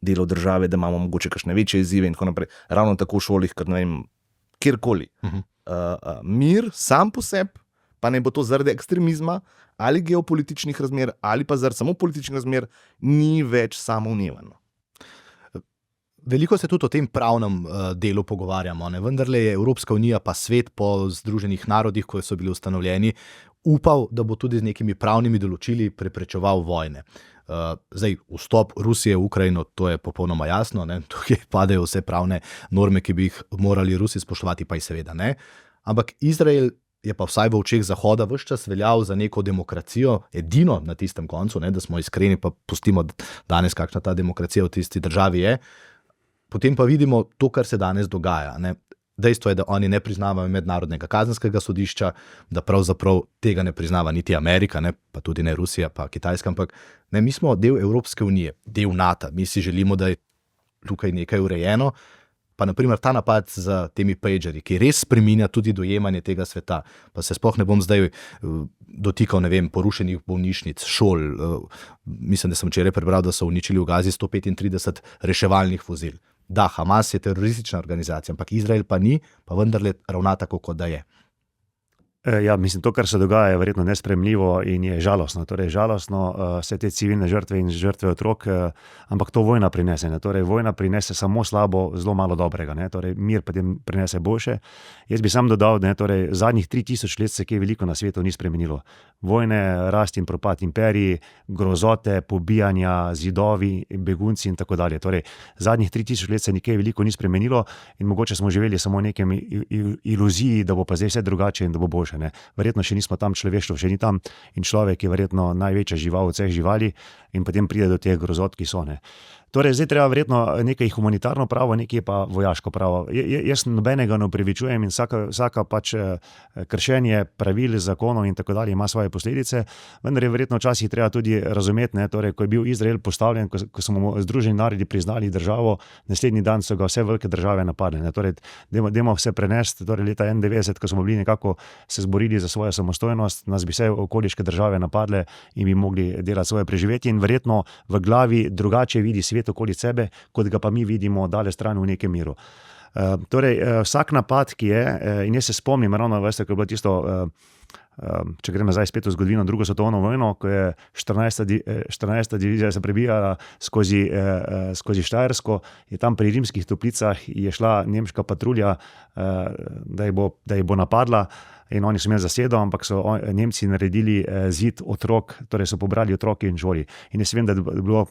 delov države, da imamo mogoče kakšne večje izzive in tako naprej, ravno tako v šolih, kot kjerkoli. Mir sam po sebi, pa ne bo to zaradi ekstremizma ali geopolitičnih razmer, ali pa zaradi samo političnih razmer, ni več samoumevno. Veliko se tudi o tem pravnem delu pogovarjamo, vendarle je Evropska unija pa svet po Združenih narodih, ko so bili ustanovljeni, upal, da bo tudi z nekimi pravnimi določili preprečeval vojne. Zdaj, vstop Rusije v Ukrajino, to je popolnoma jasno, tukaj padejo vse pravne norme, ki bi jih morali Rusi spoštovati, pa jih seveda ne. Ampak Izrael je pa vsaj v očeh Zahoda ves čas veljal za neko demokracijo, edino na tistem koncu, da smo iskreni, pa pustimo danes, kakšna ta demokracija v tisti državi je. Potem pa vidimo to, kar se danes dogaja. Dejstvo je, da oni ne priznavajo mednarodnega kazenskega sodišča, da pravzaprav tega ne priznava niti Amerika, pa tudi ne Rusija, pa Kitajska, ampak mi smo del Evropske unije, del NATO. Mi si želimo, da je tukaj nekaj urejeno. pa naprimer ta napad z temi pagerji, ki res spreminja tudi dojemanje tega sveta, pa se sploh ne bom zdaj dotikal, ne vem, porušenih bolnišnic, šol, mislim, da sem včeraj prebral, da so uničili v Gazi 135 reševalnih vozil. Da, Hamas je teroristična organizacija, ampak Izrael pa ni, pa vendarle ravna tako, kot da je. Ja, mislim, to, kar se dogaja, je verjetno nesprejemljivo in je žalostno. Torej, žalostno vse te civilne žrtve in žrtve otrok, ampak to vojna prinese. Ne? Torej, vojna prinese samo slabo, zelo malo dobrega. Ne? Torej, mir potem prinese boljše. Jaz bi sam dodal, da torej, zadnjih 3000 let se kaj veliko na svetu ni spremenilo. Vojne, rast in propad imperij, grozote, pobijanja, zidovi, begunci in tako dalje. Torej, zadnjih 3000 let se nikaj veliko ni spremenilo in mogoče smo živeli samo v nekem iluziji, da bo pa zdaj vse drugače in da bo boljše. Ne. Verjetno še nismo tam, človeštvo še ni tam in človek je verjetno največja žival od vseh živali in potem pride do teh grozot, ki so. Ne. Torej, zdaj treba verjetno nekaj humanitarno pravo, nekaj pa vojaško pravo. Jaz nobenega ne upravičujem in vsaka pač kršenje pravil, zakonov in tako dalje ima svoje posledice, vendar je verjetno včasih treba tudi razumeti, ne, torej, ko je bil Izrael postavljen, ko smo mu Združeni narodi priznali državo, naslednji dan so ga vse velike države napadle. Ne. Torej, dajmo vse prenesti, torej leta 1991, ko smo bili nekako se zborili za svojo samostojnost, nas bi vse okoliške države napadle in bi mogli delati svoje preživetje in verjetno v glavi drugače vidi svet okoli sebe, kot ga pa mi vidimo dale stran v nekem miru. Torej, vsak napad, ki je, in jaz se spomnim, ravno veste, ko je bilo tisto, če gremo zdaj spet v zgodovino, drugo svetovno vojno, ko je 14. divizija se prebijala skozi Štajersko, je tam pri Rimskih Toplicah je šla nemška patrulja, da jih bo napadla. In oni so imeli zasedo, ampak so Nemci naredili zid otrok, torej so pobrali otroke in šoli. In jaz vem, da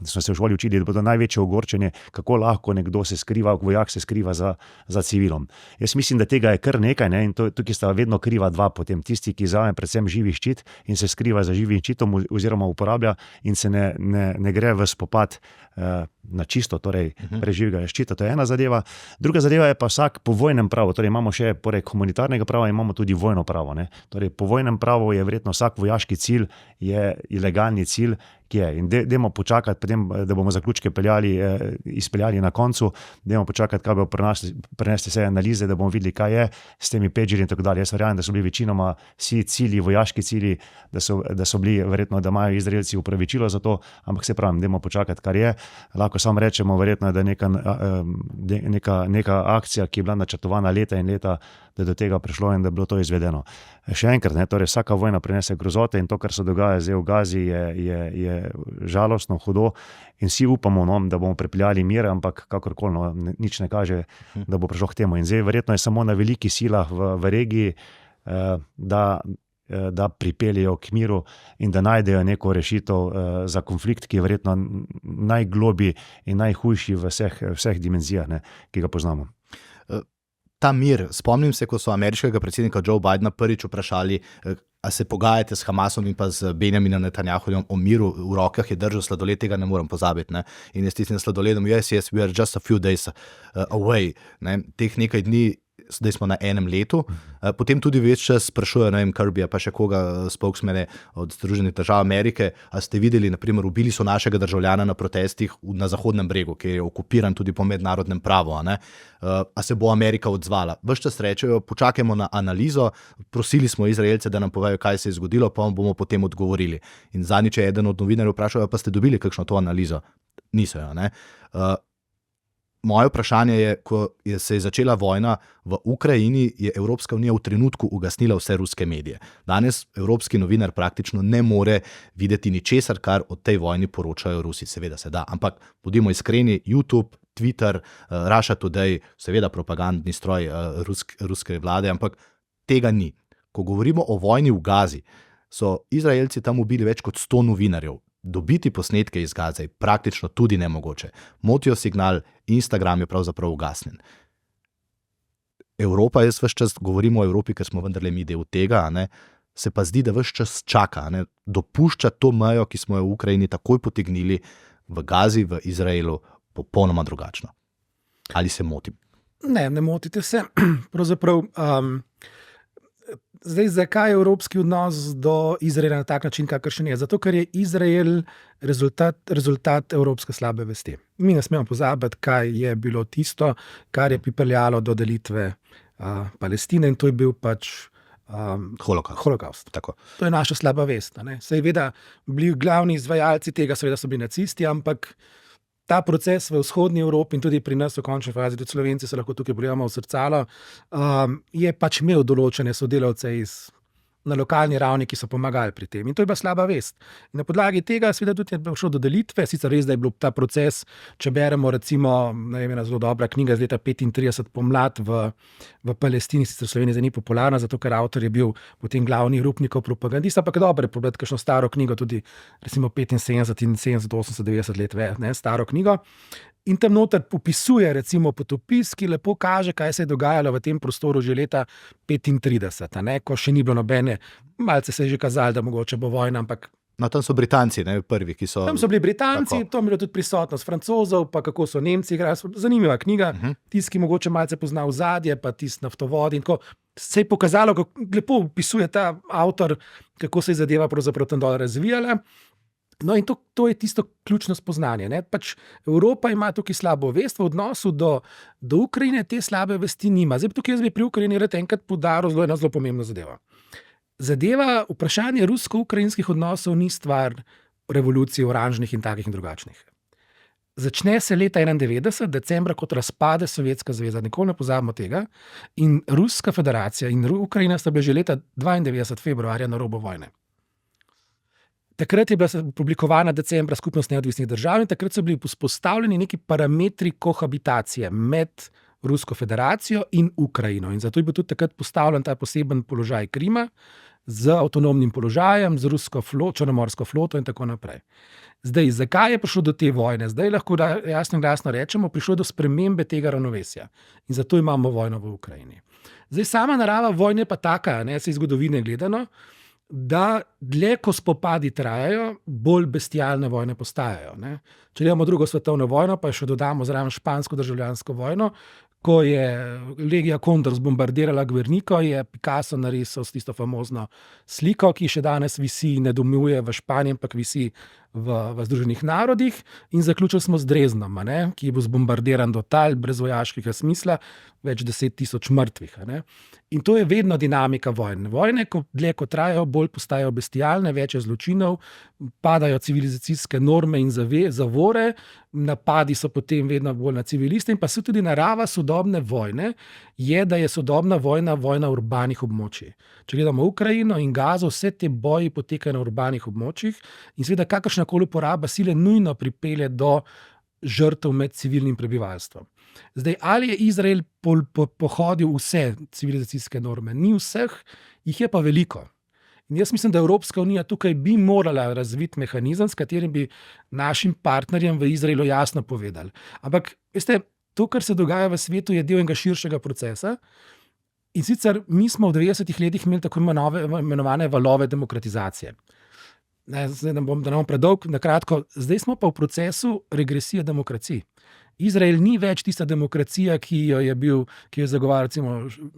smo se v šoli učili, da bo to največje ogorčenje, kako lahko nekdo se skriva, vojak se skriva za civilom. Jaz mislim, da tega je kar nekaj, ne? In tukaj sta vedno kriva dva potem. Tisti, ki vzame predvsem živi ščit in se skriva za živim ščitom oziroma uporablja in se ne gre v spopad na čisto, torej preživega ščita, to je ena zadeva. Druga zadeva je pa vsak po vojnem pravu, torej imamo še poleg humanitarnega prava, imamo tudi vojno pravo. Ne? Torej, po vojnem pravu je verjetno vsak vojaški cilj, je ilegalni cilj, ki je. In dajmo počakati, potem, da bomo zaključke izpeljali na koncu, dajmo počakati, kaj bo prenesti vse analize, da bomo videli, kaj je s temi pagerji in tako dalje. Jaz verjamem, da so bili večinoma vsi cilji, vojaški cilji, da so bili verjetno, da imajo Izraelci upravičilo za to, ampak se pravim, dajmo počakati, kar je. Lahko samo rečemo, verjetno, da neka akcija, ki je bila načrtovana leta in leta, da do tega prišlo in da je bilo to izvedeno. Še enkrat, ne, torej vsaka vojna prinese grozote in to, kar se dogaja zdaj v Gazi, je žalostno, hudo in vsi upamo, no, da bomo pripeljali mir, ampak kakorkoli, nič ne kaže, da bo prišlo k temu. In zdaj verjetno je samo na velikih silah v regiji, da pripeljejo k miru in da najdejo neko rešitev za konflikt, ki je verjetno najgloblji in najhujši v vseh dimenzijah, ne, ki ga poznamo. Ta mir, spomnim se, ko so ameriškega predsednika Joe Bidena prvič vprašali, a se pogajate s Hamasom in pa z Benjaminom Netanjahujem o miru, v rokah je držal sladoled, tega ne morem pozabiti. Ne? In jaz tistim sladoledom, yes, we are just a few days away. Ne? Teh nekaj dni, zdaj smo na enem letu, potem tudi več čas sprašujejo, ne vem, Kirbyja, pa še koga, spokesmane od Združenih držav Amerike, a ste videli, naprimer, ubili so našega državljana na protestih na Zahodnem bregu, ki je okupiran tudi po mednarodnem pravu, a se bo Amerika odzvala. Ves čas rečejo, počakajmo na analizo, prosili smo Izraelce, da nam povejo, kaj se je zgodilo, pa bomo potem odgovorili. In zadnjič je eden od novinarjev vprašal, pa ste dobili kakšno to analizo? Niso jo, ne? Moje vprašanje je, ko se je začela vojna v Ukrajini, je Evropska unija v trenutku ugasnila vse ruske medije. Danes evropski novinar praktično ne more videti ničesar, kar o tej vojni poročajo Rusi. Seveda se da, ampak bodimo iskreni, YouTube, Twitter, Russia Today, seveda propagandni stroj ruske vlade, ampak tega ni. Ko govorimo o vojni v Gazi, so Izraelci tam ubili več kot 100 novinarjev. Dobiti posnetke iz Gaze je praktično tudi nemogoče. Motijo signal, Instagram je pravzaprav ugasnjen. Evropa, jaz ves čas govorimo o Evropi, ker smo vendarle mi del tega, se pa zdi, da ves čas čaka, dopušča to mejo, ki smo jo v Ukrajini takoj potegnili, v Gazi, v Izraelu, popolnoma drugačno. Ali se motim? Ne motite se. Pravzaprav Zdaj, zakaj je evropski odnos do Izraela na tak način, kakršen je? Zato, ker je Izrael rezultat evropske slabe vesti. Mi ne smemo pozabiti, kaj je bilo tisto, kar je pripeljalo do delitve Palestine, in to je bil pač holokaust. Tako. To je naša slaba vest. Seveda, bili glavni izvajalci tega seveda so bili nacisti, ampak ta proces v vzhodni Evropi in tudi pri nas v končni fazi, tudi Slovenci se lahko tukaj pogledamo v srcalo, je pač imel določene sodelavce na lokalni ravni, ki so pomagali pri tem. In to je bila slaba vest. In na podlagi tega seveda tudi je prišlo do delitve, sicer res, da je bil ta proces, če beremo recimo, ena zelo dobra knjiga z leta 35 Pomlad v Palestini, sicer v Sloveniji zdaj ni popularna, zato ker avtor je bil potem glavni Rupnikov propagandist, ampak dobro je prebrati kakšno staro knjigo, tudi recimo 75 in 70, 80, 90 let staro knjigo. In tam noter opisuje recimo potopis, ki lepo kaže, kaj se je dogajalo v tem prostoru že leta 35, ko še ni bilo nobene, malce se je že kazalo, da mogoče bo vojna, ampak No, tam so Britanci, prvi, ki so. Tam so bili Britanci, tam je bila tudi prisotnost Francozov, pa kako so Nemci igrali. Zanimiva knjiga, tisti, ki mogoče malce pozna ozadje, pa tisti naftovodi. Se je pokazalo, kako lepo opisuje ta avtor, kako se je zadeva pravzaprav tam dol razvijala. No, in to je tisto ključno spoznanje. Pač Evropa ima tukaj slabo vest, v odnosu do Ukrajine te slabe vesti nima. Zdaj, tukaj jaz bi pri Ukrajini rad enkrat poudaril eno zelo pomembno zadevo. Vprašanje rusko-ukrajinskih odnosov ni stvar revolucije oranžnih in takih in drugačnih. Začne se leta 1991, decembra, kot razpade Sovjetska zveza, nikoli ne pozabimo tega, in Ruska federacija in Ukrajina sta bili že leta 92. februarja na robu vojne. Takrat je bila publikovana decembra Skupnost neodvisnih držav in takrat so bili vzpostavljeni neki parametri kohabitacije med Rusko federacijo in Ukrajino. In zato je bil tudi takrat postavljen ta poseben položaj Krima z avtonomnim položajem, z rusko črnomorsko floto in tako naprej. Zdaj, zakaj je prišlo do te vojne? Zdaj lahko jasno in glasno rečemo, prišlo je do spremembe tega ravnovesja. In zato imamo vojno v Ukrajini. Zdaj, sama narava vojne pa taka, se iz zgodovine gledano, da dlje, ko spopadi trajajo, bolj bestialne vojne postajajo. Če imamo drugo svetovno vojno, pa še dodamo zraven špansko državljansko vojno, ko je Legija Condor zbombardirala Guernico, je Picasso narisal s tisto famozno sliko, ki še danes visi in ne domuje v Španiji, ampak visi v Združenih narodih, in zaključili smo z Dresdnom, ki je bil zbombardiran do tal, brez vojaškega smisla, več 10,000 mrtvih. In to je vedno dinamika vojne. Vojne, dlje ko trajajo, bolj postajajo bestialne, več je zločinov, padajo civilizacijske norme in zavore, napadi so potem vedno bolj na civiliste, in pa se tudi narava sodobne vojne je, da je sodobna vojna urbanih območij. Če gledamo Ukrajino in Gazo, vse te boji potekajo na urbanih območjih in seveda kakršnakoli uporaba sile nujno pripelje do žrtev med civilnim prebivalstvom. Zdaj, ali je Izrael pohodil vse civilizacijske norme? Ni vseh, jih je pa veliko. In jaz mislim, da Evropska unija tukaj bi morala razviti mehanizem, s katerim bi našim partnerjem v Izraelu jasno povedali. Ampak, veste, to, kar se dogaja v svetu, je del enega širšega procesa. In sicer mi smo v 90-ih letih imeli tako imenovane valove demokratizacije. Zdaj, da ne bom predolg, na kratko, zdaj smo pa v procesu regresije demokracij. Izrael ni več tista demokracija, ki jo je zagovarjal recimo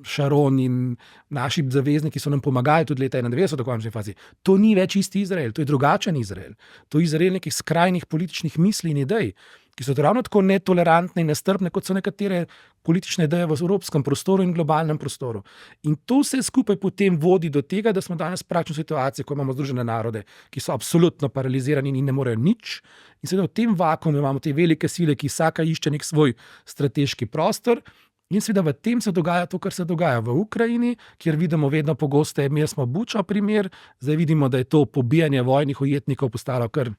Sharon in naši zavezniki, ki so nam pomagali tudi leta 1991 v končni fazi. To ni več isti Izrael, to je drugačen Izrael. To je Izrael nekih skrajnih političnih misli in idej, ki so ravno tako netolerantne in nestrpne, kot so nekatere politične ideje v evropskem prostoru in globalnem prostoru. In to vse skupaj potem vodi do tega, da smo danes praktično v situaciji, ko imamo Združene narode, ki so absolutno paralizirani in ne morejo nič. In seveda v tem vakuumu imamo te velike sile, ki vsaka išče nek svoj strateški prostor. In seveda v tem se dogaja to, kar se dogaja v Ukrajini, kjer vidimo vedno pogosteje, imeli smo Bučo primer, zdaj vidimo, da je to pobijanje vojnih ujetnikov postalo kar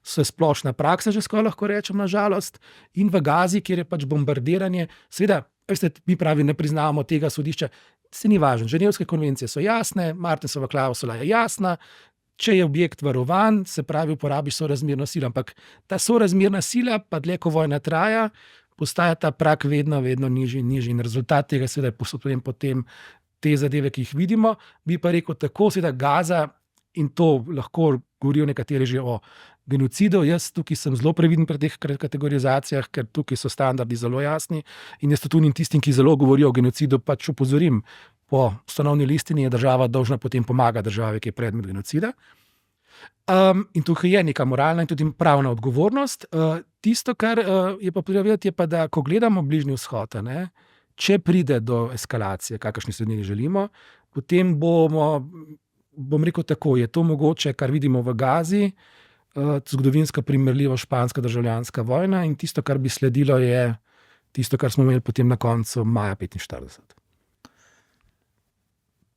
vse splošna praksa, že skoraj lahko rečem, na žalost. In v Gazi, kjer je pač bombardiranje, seveda, mi pravi, ne priznavamo tega sodišča, se ni važno. Ženevske konvencije so jasne, Martensova klavzula je jasna, če je objekt varovan, se pravi, uporabiš sorazmerno silo, ampak ta sorazmerna sila, pa dlje ko vojna traja, postaja ta prak vedno nižji in nižji. In rezultat tega seveda je potem te zadeve, ki jih vidimo. Bi pa rekel tako, seveda Gaza, in to lahko govorijo nekateri že o genocidu. Jaz tukaj sem zelo previden pri teh kategorizacijah, ker tukaj so standardi zelo jasni. In jaz tudi tistim, ki zelo govorijo o genocidu, pač upozorim. po ustanovni listini je država dolžna potem pomagati državi, ki je predmet genocida. In tukaj je neka moralna in tudi pravna odgovornost. Tisto, kar je pa povedati, je pa, da ko gledamo Bližnji vzhod, če pride do eskalacije, kakršni se ne želimo, potem bom rekel tako, je to mogoče, kar vidimo v Gazi, zgodovinska primerljiva španska državljanska vojna, in tisto, kar bi sledilo, je tisto, kar smo imeli potem na koncu maja 1945.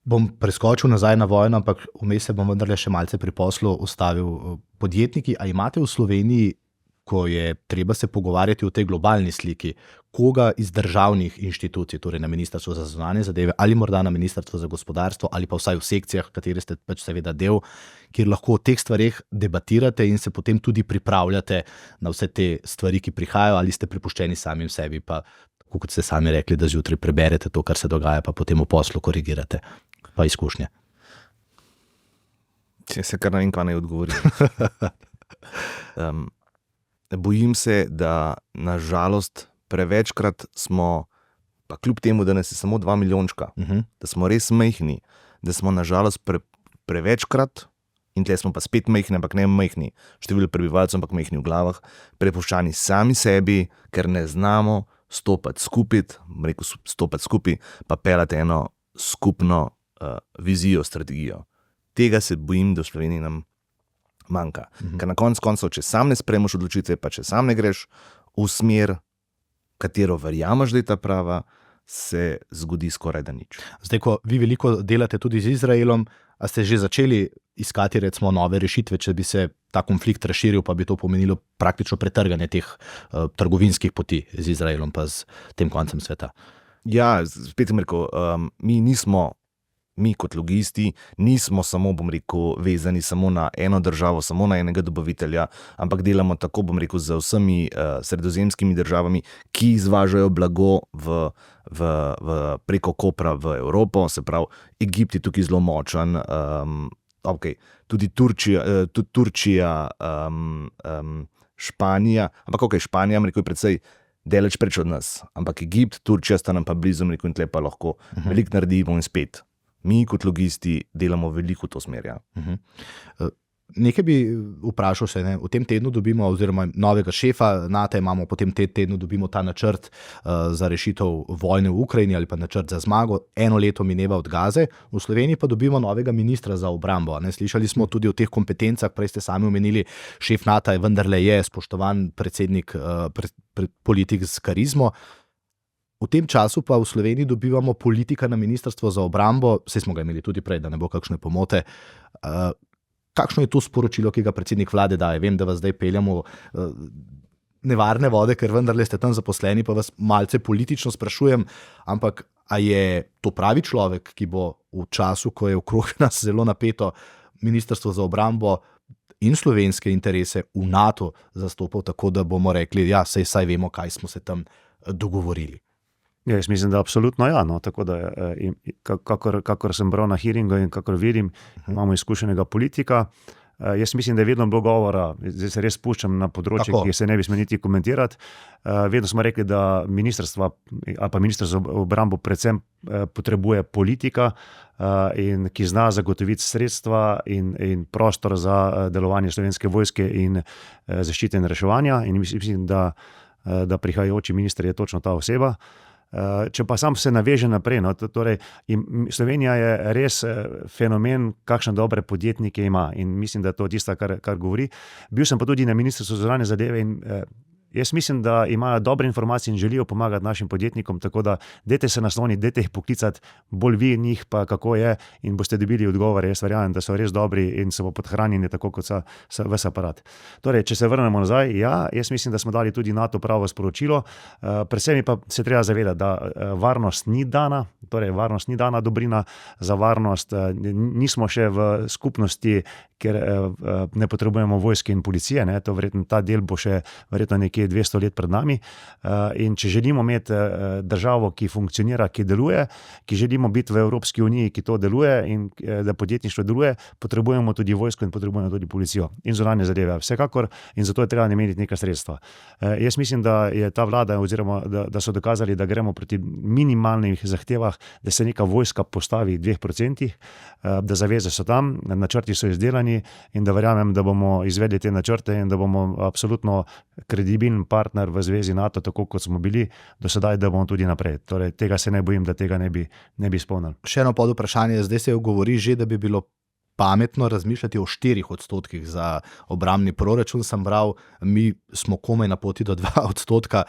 Bom preskočil nazaj na vojno, ampak vmes se bom vendarle še malce pri poslu ustavil. Podjetniki, a imate v Sloveniji, ko je treba se pogovarjati o tej globalni sliki, koga iz državnih inštitucij, torej na Ministrstvu za zunanje zadeve ali morda na Ministrstvu za gospodarstvo ali pa vsaj v sekcijah, kateri ste pač seveda del, kjer lahko o teh stvareh debatirate in se potem tudi pripravljate na vse te stvari, ki prihajajo, ali ste prepuščeni samim sebi, pa kot ste sami rekli, da zjutraj preberete to, kar se dogaja, pa potem v poslu korigirate. Pa izkušnje. Če se kar na in kaj ne odgovori. Bojim se, da nažalost prevečkrat smo, pa kljub temu, da nas je samo 2 milijončka, da smo res majhni, da smo nažalost prevečkrat, in tle smo pa spet majhni, ampak ne majhni, število prebivalcev, ampak majhni v glavah, prepuščani sami sebi, ker ne znamo stopati skupaj, pa pelati eno skupno vizijo, strategijo. Tega se bojim, da v Sloveniji nam manjka. Ker na koncu, če sam ne sprejmeš odločitve, pa če sam ne greš v smer, katero verjameš, da je ta prava, se zgodi skoraj da nič. Zdaj, ko vi veliko delate tudi z Izraelom, a ste že začeli iskati recimo nove rešitve, če bi se ta konflikt razširil, pa bi to pomenilo praktično pretrganje teh trgovinskih poti z Izraelom pa z tem koncem sveta? Ja, spet bom rekel, mi kot logisti nismo samo, bom rekel, vezani samo na eno državo, samo na enega dobavitelja, ampak delamo tako, bom rekel, z vsemi sredozemskimi državami, ki izvažajo blago preko Kopra v Evropo, se pravi, Egipt je tukaj zelo močan, tudi Turčija, Španija, ampak Španija, rekel, je predvsej daleč preč od nas, ampak Egipt, Turčija sta nam pa blizu, rekel, in tle pa lahko veliko naredimo in spet. Mi kot logisti delamo veliko v to smer. Nekaj bi vprašal se, v tem tednu dobimo, oziroma novega šefa NATO imamo, potem tem tednu dobimo ta načrt za rešitev vojne v Ukrajini ali pa načrt za zmago. 1 leto mineva od Gaze, v Sloveniji pa dobimo novega ministra za obrambo. Slišali smo tudi o teh kompetencah, prej ste sami omenili, šef NATO je vendarle spoštovan predsednik, politik z karizmo. V tem času pa v Sloveniji dobivamo politika na Ministrstvo za obrambo, saj smo ga imeli tudi prej, da ne bo kakšne pomote. Kakšno je to sporočilo, ki ga predsednik vlade daje? Vem, da vas zdaj peljamo nevarne vode, ker vendarle ste tam zaposleni, pa vas malce politično sprašujem, ampak a je to pravi človek, ki bo v času, ko je okrog nas zelo napeto, Ministrstvo za obrambo in slovenske interese v NATO zastopal tako, da bomo rekli, ja, saj vemo, kaj smo se tam dogovorili? Ja, jaz mislim, da absolutno ja. Tako da, kakor sem bral na hearingu in kakor vidim, imamo izkušenega politika. Jaz mislim, da je vedno bilo govora, zdaj se res spuščam na področje, ki se ne bi smel niti komentirati. Vedno smo rekli, da Ministrstvo za obrambo predvsem potrebuje politika, ki zna zagotoviti sredstva in prostor za delovanje Slovenske vojske in zaščite in reševanja. In mislim, da prihajajoči minister je točno ta oseba. Če pa sam se naveže naprej, torej Slovenija je res fenomen, kakšne dobre podjetnike ima, in mislim, da je to tisto, kar govori. Bil sem pa tudi na Ministrstvu za zunanje zadeve in jaz mislim, da imajo dobre informacije in želijo pomagati našim podjetnikom, tako da dajte se nasloniti, dajte jih poklicati, bolj vi njih pa kako je, in boste dobili odgovore. Jaz verjamem, da so res dobri in so podhranjeni tako kot ves aparat. Torej, če se vrnemo nazaj, jaz mislim, da smo dali tudi NATO pravo sporočilo. Predvsem pa se treba zavedati, da varnost ni dana, torej varnost ni dana dobrina, za varnost nismo še v skupnosti, ker ne potrebujemo vojske in policije, to verjetno ta del bo še verjetno nekje 200 let pred nami, in če želimo imeti državo, ki funkcionira, ki deluje, ki želimo biti v Evropski uniji, ki to deluje in da podjetništvo deluje, potrebujemo tudi vojsko in potrebujemo tudi policijo in zunanje zadeve. Vsekakor, in zato je treba nameniti neka sredstva. Jaz mislim, da je ta vlada oziroma da so dokazali, da gremo proti minimalnih zahtevah, da se neka vojska postavi 2%, da zaveze so tam, načrti so izdelani in da verjamem, da bomo izvedli te načrte in da bomo absolutno kredibilen partner v zvezi NATO, tako kot smo bili do sedaj, da bomo tudi naprej. Torej, tega se ne bojim, da tega ne bi izpolnili. Še eno pod vprašanje, zdaj se govori že, da bi bilo pametno razmišljati o 4% za obrambni proračun. Sem bral, mi smo komaj na poti do 2%,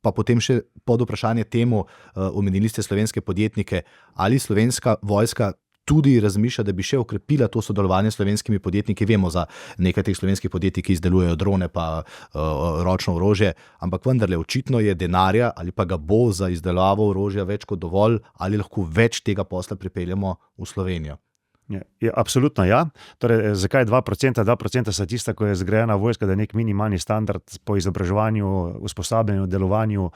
pa potem še pod vprašanje temu, omenili ste slovenske podjetnike, ali slovenska vojska tudi razmišlja, da bi še okrepila to sodelovanje s slovenskimi podjetniki. Vemo za nekaj teh slovenskih podjetij, ki izdelujejo drone pa ročno orožje, ampak vendarle očitno je denarja ali pa ga bo za izdelavo orožja več kot dovolj, ali lahko več tega posla pripeljamo v Slovenijo. Ja, absolutno ja. Torej, zakaj 2%? 2% sta tista, ko je zgrajena vojska, da je nek minimalni standard po izobraževanju, usposabljanju, delovanju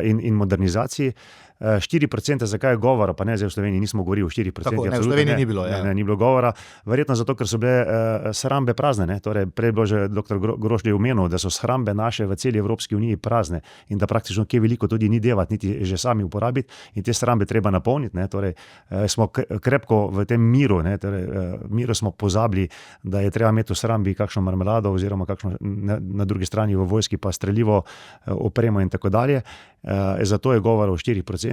in modernizaciji. 4%, zakaj je govora, pa ne zdaj v Sloveniji nismo govorili o 4%. Tako, ne, v Sloveniji ni bilo. Ne, ni bilo govora. Verjetno zato, ker so bile shrambe prazne. Ne? Torej, prej je bilo že dr. Grošlje omenil, da so shrambe naše v celi Evropski uniji prazne in da praktično kje veliko tudi ni devati, niti že sami uporabiti in te shrambe treba napolniti. Ne? Torej, smo krepko v tem miru, ne? Torej, miru smo pozabili, da je treba imeti v shrambi kakšno marmelado oziroma kakšno na drugi strani v vojski pa streljivo opremo in tako dalje. Zato je govor o 4%.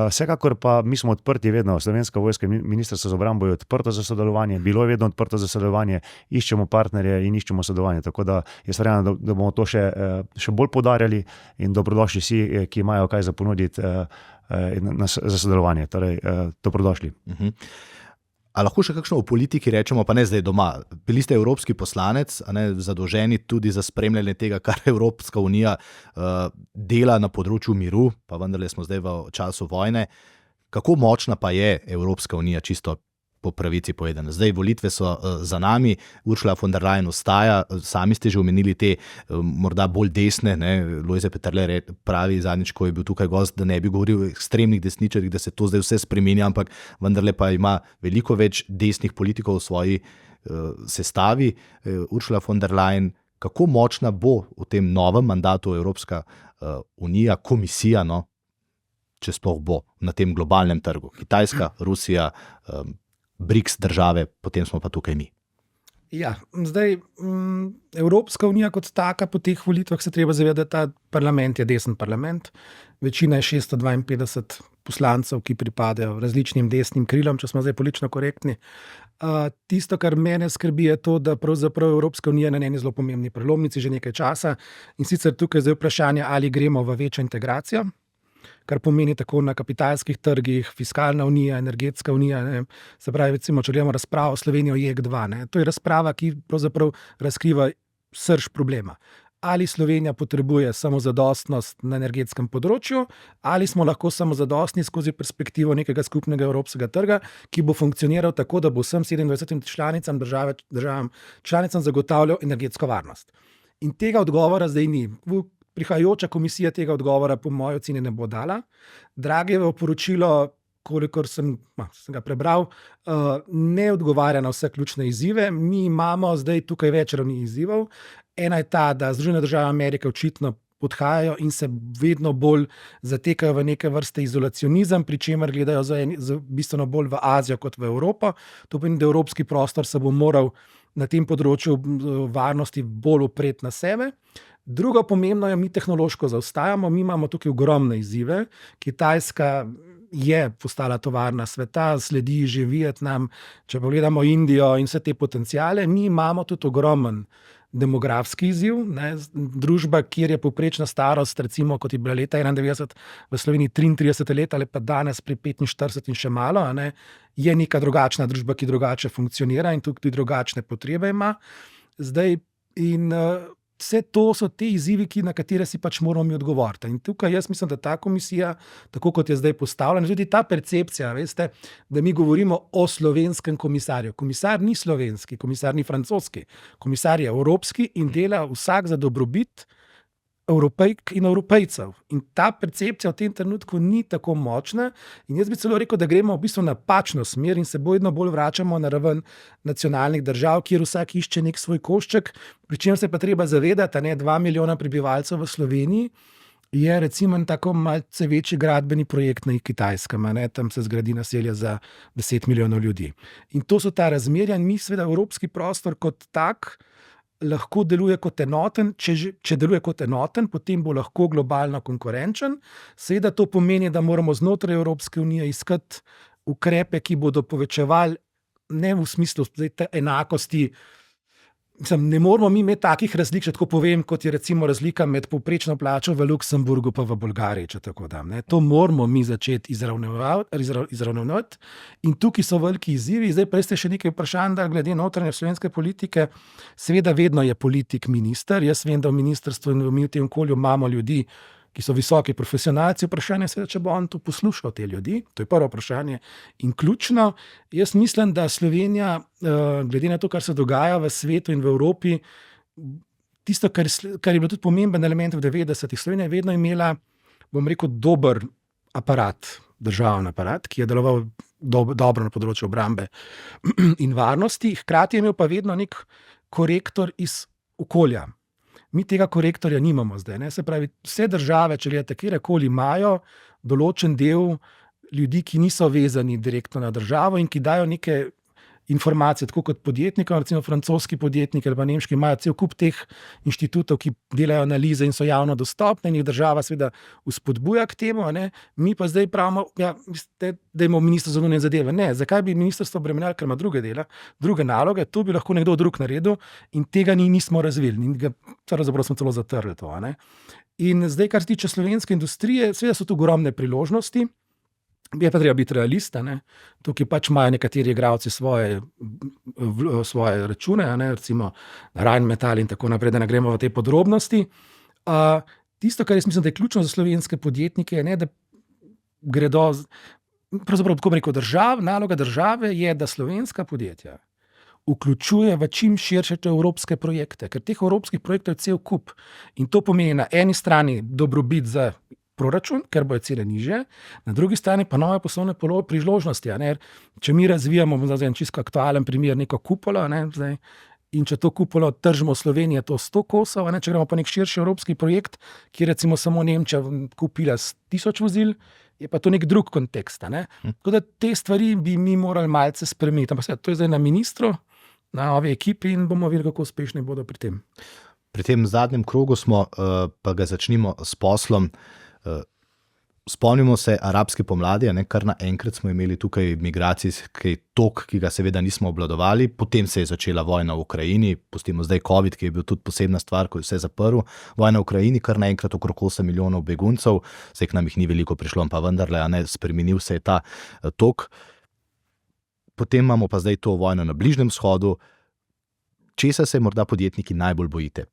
Vsekakor pa mi smo odprti vedno, Slovenska vojska, Ministrstvo za obrambo je odprto za sodelovanje, bilo je vedno odprto za sodelovanje, iščemo partnerje in iščemo sodelovanje, tako da jaz verjamem, da bomo to še bolj poudarjali in dobrodošli vsi, ki imajo kaj za ponuditi za sodelovanje, torej dobrodošli. A lahko še kakšno v politiki rečemo, pa ne zdaj doma? Bili ste evropski poslanec, zadolženi tudi za spremljanje tega, kar Evropska unija dela na področju miru, pa vendarle smo zdaj v času vojne. Kako močna pa je Evropska unija, čisto po pravici povedano? Zdaj volitve so za nami, Ursula von der Leyen ostaja, sami ste že omenili te morda bolj desne, Lojze Peterle pravi zadnjič, ko je bil tukaj gost, da ne bi govoril o ekstremnih desničarjih, da se to zdaj vse spremenja, ampak vendarle pa ima veliko več desnih politikov v svoji sestavi. Ursula von der Leyen, kako močna bo v tem novem mandatu Evropska unija, komisija, če sploh bo na tem globalnem trgu? Kitajska, Rusija, BRICS države, potem smo pa tukaj mi. Ja, zdaj Evropska unija kot taka po teh volitvah se treba zavedati, da ta parlament je desen parlament. Večina je 652 poslancev, ki pripadajo različnim desnim krilom, če smo zdaj politično korektni. Tisto, kar mene skrbi, je to, da pravzaprav Evropska unija na eni zelo pomembni prelomnici že nekaj časa in sicer tukaj zdaj vprašanje, ali gremo v večjo integracijo, kar pomeni tako na kapitalskih trgih, fiskalna unija, energetska unija. Se pravi, recimo, če gledamo razpravo o Sloveniji o JEK2, to je razprava, ki pravzaprav razkriva srž problema. Ali Slovenija potrebuje samozadostnost na energetskem področju, ali smo lahko samozadostni skozi perspektivo nekega skupnega evropskega trga, ki bo funkcioniral tako, da bo vsem 27 državam članicam zagotavljal energetsko varnost. In tega odgovora zdaj ni. Prihajajoča komisija tega odgovora po moji oceni ne bo dala. Draghijevo poročilo, kolikor sem ga prebral, ne odgovarja na vse ključne izzive. Mi imamo zdaj tukaj več ravni izzivov. Ena je ta, da Združene države Amerike očitno odhajajo in se vedno bolj zatekajo v neke vrste izolacionizem, pri čemer gledajo bistveno bolj v Azijo kot v Evropo. To pomeni, da evropski prostor se bo moral na tem področju varnosti bolj opreti na sebe. Drugo pomembno je, mi tehnološko zaostajamo, mi imamo tukaj ogromne izzive. Kitajska je postala tovarna sveta, sledi že Vietnam, če pogledamo Indijo in vse te potenciale. Mi imamo tudi ogromen demografski izziv, družba, kjer je povprečna starost, recimo kot je bila leta 91 v Sloveniji 33 let ali pa danes pri 45 in še malo, je neka drugačna družba, ki drugače funkcionira in tudi drugačne potrebe ima. Zdaj in vse to so te izzivi, na katere si pač moramo mi odgovoriti. In tukaj jaz mislim, da ta komisija, tako kot je zdaj postavljena, tudi ta percepcija, veste, da mi govorimo o slovenskem komisarju. Komisar ni slovenski, komisar ni francoski, komisar je evropski in dela vsak za dobrobit Evropejk in Evropejcev. In ta percepcija v tem trenutku ni tako močna in jaz bi celo rekel, da gremo v bistvu napačno smer in se vedno bolj vračamo na raven nacionalnih držav, kjer vsak išče nek svoj košček, pri čem se pa treba zavedati, 2 milijona prebivalcev v Sloveniji, je recimo tako malce večji gradbeni projekt na Kitajskem, tam se zgradi naselje za 10 milijonov ljudi. In to so ta razmerja in mi seveda evropski prostor kot tak lahko deluje kot enoten, če deluje kot enoten, potem bo lahko globalno konkurenčen. Seveda to pomeni, da moramo znotraj Evropske unije iskati ukrepe, ki bodo povečevali, ne v smislu te enakosti. Mislim, ne moramo mi imeti takih razlik, če tako povem, kot je recimo razlika med povprečno plačo v Luksemburgu pa v Bolgariji, če tako dam. To moramo mi začeti izravnavati in tukaj so veliki izzivi. Zdaj prej ste še nekaj vprašanj, da glede notranje slovenske politike, seveda vedno je politik minister. Jaz vem, da v ministrstvu in v tem okolju imamo ljudi, ki so visoki profesionalci. Vprašanje je, če bo on tu poslušal te ljudi. To je prvo vprašanje. In ključno, jaz mislim, da Slovenija, glede na to, kar se dogaja v svetu in v Evropi, tisto, kar je bilo tudi pomemben element v 90-ih, Slovenija je vedno imela, bom rekel, dober aparat, državni aparat, ki je deloval dobro na področju obrambe in varnosti, hkrati je imel pa vedno nek korektor iz okolja. Mi tega korektorja nimamo zdaj. Se pravi, vse države, če gledate, kjerkoli imajo določen del ljudi, ki niso vezani direktno na državo in ki dajo neke informacije, tako kot podjetnikom, recimo francoski podjetniki ali pa nemški, imajo cel kup teh inštitutov, ki delajo analize in so javno dostopne in jih država seveda vzpodbuja k temu. Mi pa zdaj pravimo, da imamo ministrstvo za zunanje zadeve. Ne, zakaj bi ministrstvo obremenjalo, ker ima druge dela, druge naloge, to bi lahko nekdo drug naredil in tega nismo razvili. In pravzaprav smo celo zatrli to. In zdaj, kar se tiče slovenske industrije, seveda so tu ogromne priložnosti. Je pa treba biti realista. Tukaj pač imajo nekateri igralci svoje račune, recimo Rheinmetall in tako naprej, da ne gremo v te podrobnosti. Tisto, kar jaz mislim, da je ključno za slovenske podjetnike, je, da gredo, pravzaprav tako rekel, naloga države je, da slovenska podjetja vključuje v čim širše evropske projekte, ker teh evropskih projektov je cel kup. In to pomeni na eni strani dobrobit za proračun, ker bojo cene nižje, na drugi strani pa nove poslovne priložnosti. Če mi razvijamo, zdaj en čisto aktualen primer, neko kupolo, in če to kupolo tržimo v Sloveniji, je to 100 kosov, če gremo pa nek širši evropski projekt, ki recimo samo Nemčija kupila 1000 vozil, je pa to nek drug kontekst. Tako da te stvari bi mi morali malce spremeniti. Ampak to je zdaj na ministru, na novi ekipi in bomo videli, kako uspešni bodo pri tem. Pri tem zadnjem krogu smo, pa ga začnimo s poslom. Spomnimo se arabske pomladi, kar naenkrat smo imeli tukaj migracijski tok, ki ga seveda nismo obvladovali, potem se je začela vojna v Ukrajini, pustimo zdaj COVID, ki je bil tudi posebna stvar, ko je vse zaprl. Vojna v Ukrajini, kar naenkrat okrog 8 milijonov beguncev, se k nam jih ni veliko prišlo, pa vendarle, spremenil se je ta tok. Potem imamo pa zdaj to vojno na Bližnjem vzhodu. Česa se morda podjetniki najbolj bojite?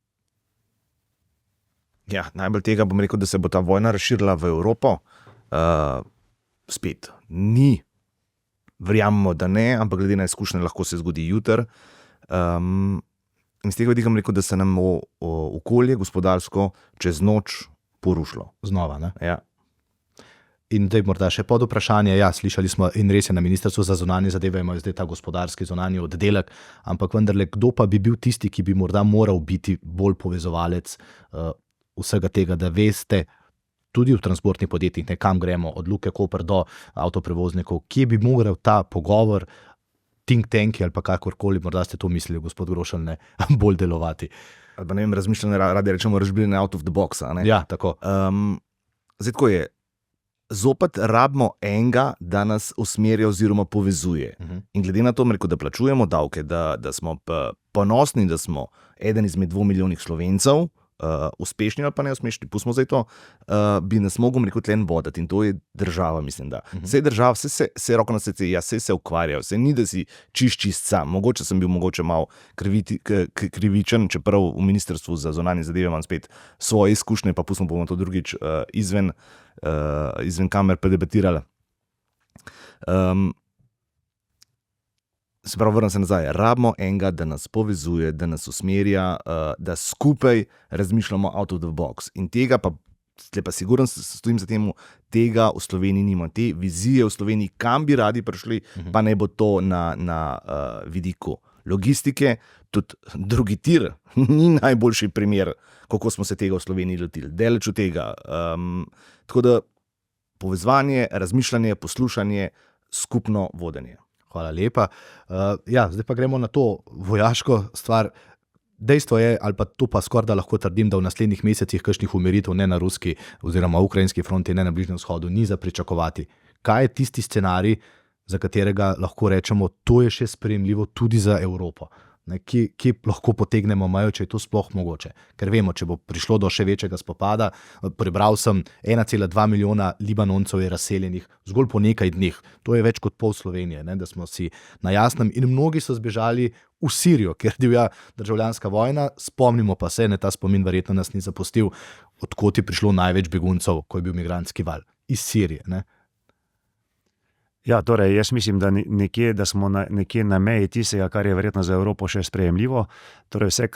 Ja, najbolj tega bom rekel, da se bo ta vojna razširila v Evropo. Spet ni, verjamemo, da ne, ampak glede na izkušnje lahko se zgodi jutri. In z tega vidika bom rekel, da se nam okolje gospodarsko čez noč porušilo. Znova, ne? Ja. In zdaj morda še pod vprašanje, slišali smo in res je na ministrstvu za zunanje zadeve, imajo zdaj ta gospodarski zunanji oddelek, ampak vendarle, kdo pa bi bil tisti, ki bi morda moral biti bolj povezovalec vsega tega, da veste, tudi v transportnih podjetjih, kam gremo, od Luke Koper do avtoprevoznikov, kje bi moral ta pogovor, think tanki ali pa kakorkoli, morda ste to mislili, gospod Grošelj, ne, bolj delovati. Ali pa ne vem, razmišljanje, radi rečemo, razbijanje out of the box. Ja, tako. Zdaj tako je, zopet rabimo enega, da nas usmerja oziroma povezuje. In glede na to, da plačujemo davke, da smo ponosni, da smo eden izmed 2 milijonih Slovencev, uspešni ali pa neuspešni, pustimo zdaj to, bi nas mogel tlen voditi in to je država, mislim, da. Vse država, vse roko na srce, vse se ukvarja, vse ni, da si čist sam. Mogoče sem bil malo krivičen, čeprav v ministrstvu za zunanje zadeve imam spet svoje izkušnje, pa pustimo bomo to drugič izven kamer predebatirali. Se pravi, vrnem se nazaj, rabimo enega, da nas povezuje, da nas usmerja, da skupaj razmišljamo out of the box. In tega pa, siguren stojim za temu, tega v Sloveniji nima. Te vizije v Sloveniji, kam bi radi prišli, pa ne bo to na vidiku logistike, tudi drugi tir ni najboljši primer, kako smo se tega v Sloveniji lotili. Daleč od tega. Tako da povezovanje, razmišljanje, poslušanje, skupno vodenje. Hvala lepa. Zdaj pa gremo na to vojaško stvar. Dejstvo je, ali pa to pa skoraj da lahko trdim, da v naslednjih mesecih kakšnih umiritev ne na ruski oziroma ukrajinski fronti, ne na Bližnjem vzhodu ni za pričakovati. Kaj je tisti scenarij, za katerega lahko rečemo, to je še sprejemljivo tudi za Evropo? Kje lahko potegnemo mejo, če je to sploh mogoče? Ker vemo, če bo prišlo do še večjega spopada, prebral sem 1,2 milijona Libanoncev je razseljenih zgolj po nekaj dneh. To je več kot pol Slovenije, da smo si na jasnem. In mnogi so zbežali v Sirijo, ker divja državljanska vojna. Spomnimo pa se, ta spomin verjetno nas ni zapustil, odkot je prišlo največ beguncev, ko je bil migrantski val. Iz Sirije, ne? Ja, torej, jaz mislim, da smo nekje na meji tistega, kar je verjetno za Evropo še sprejemljivo. Torej, vse,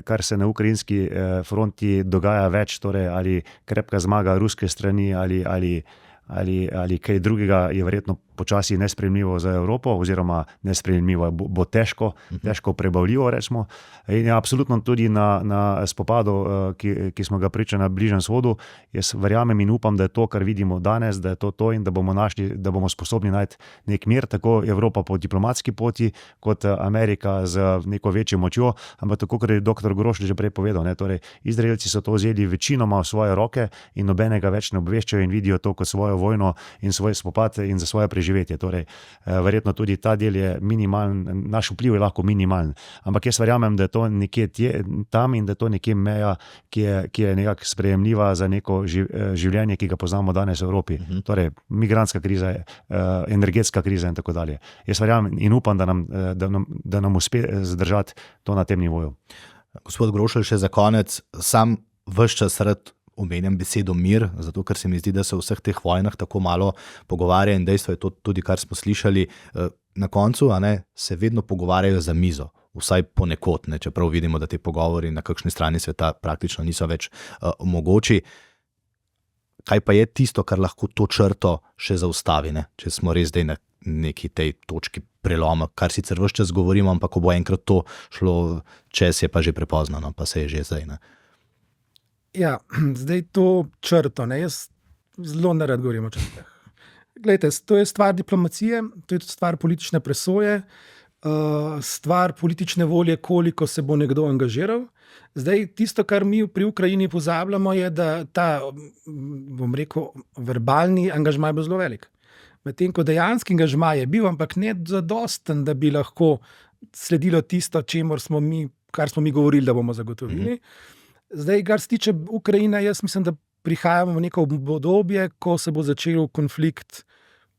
kar se na ukrajinski fronti dogaja več, torej, ali krepka zmaga ruske strani ali kaj drugega, je verjetno počasi nesprejemljivo za Evropo, oziroma nesprejemljivo bo težko prebavljivo, rečemo. In je absolutno tudi na spopadu, ki smo ga priča na Bližnjem vzhodu, jaz verjamem in upam, da je to, kar vidimo danes, da je to in da bomo sposobni najti nek mir, tako Evropa po diplomatski poti, kot Amerika z neko večjo močjo, ampak tako, kot je dr. Grošelj že prej povedal, torej, Izraelci so to vzeli večinoma v svoje roke in nobenega več ne obveščajo in vidijo to kot svojo vojno in svoj spopad in za svoje preživetje. Torej, verjetno tudi ta del je minimalen, naš vpliv je lahko minimalen. Ampak jaz verjamem, da je to nekje tam in da je to nekje meja, ki je nekako sprejemljiva za neko življenje, ki ga poznamo danes v Evropi. Torej, migrantska kriza, energetska kriza in tako dalje. Jaz verjamem in upam, da nam uspe zdržati to na tem nivoju. Gospod Grošelj, še za konec, sam ves čas rad omenjam besedo mir, zato ker se mi zdi, da se v vseh teh vojnah tako malo pogovarja in dejstvo je to tudi, kar smo slišali. Na koncu se vedno pogovarjajo za mizo, vsaj ponekod, čeprav vidimo, da te pogovori na kakšni strani sveta praktično niso več mogoči. Kaj pa je tisto, kar lahko to črto še zaustavi, če smo res zdaj na neki tej točki preloma, kar sicer ves čas govorimo, ampak ko bo enkrat to šlo čez, je pa že prepozno, pa se je že zdaj. Ja, zdaj to črto, jaz zelo nerad govorim o črtah. Glejte, to je stvar diplomacije, to je stvar politične presoje, stvar politične volje, koliko se bo nekdo angažiral. Zdaj, tisto, kar mi pri Ukrajini pozabljamo, je, da ta, bom rekel, verbalni angažmaj bo zelo velik. Medtem ko dejanski angažmaj je bil, ampak ne zadosten, da bi lahko sledilo tisto, kar smo mi govorili, da bomo zagotovili. Zdaj, kar se tiče Ukrajine, jaz mislim, da prihajamo v neko obdobje, ko se bo začel konflikt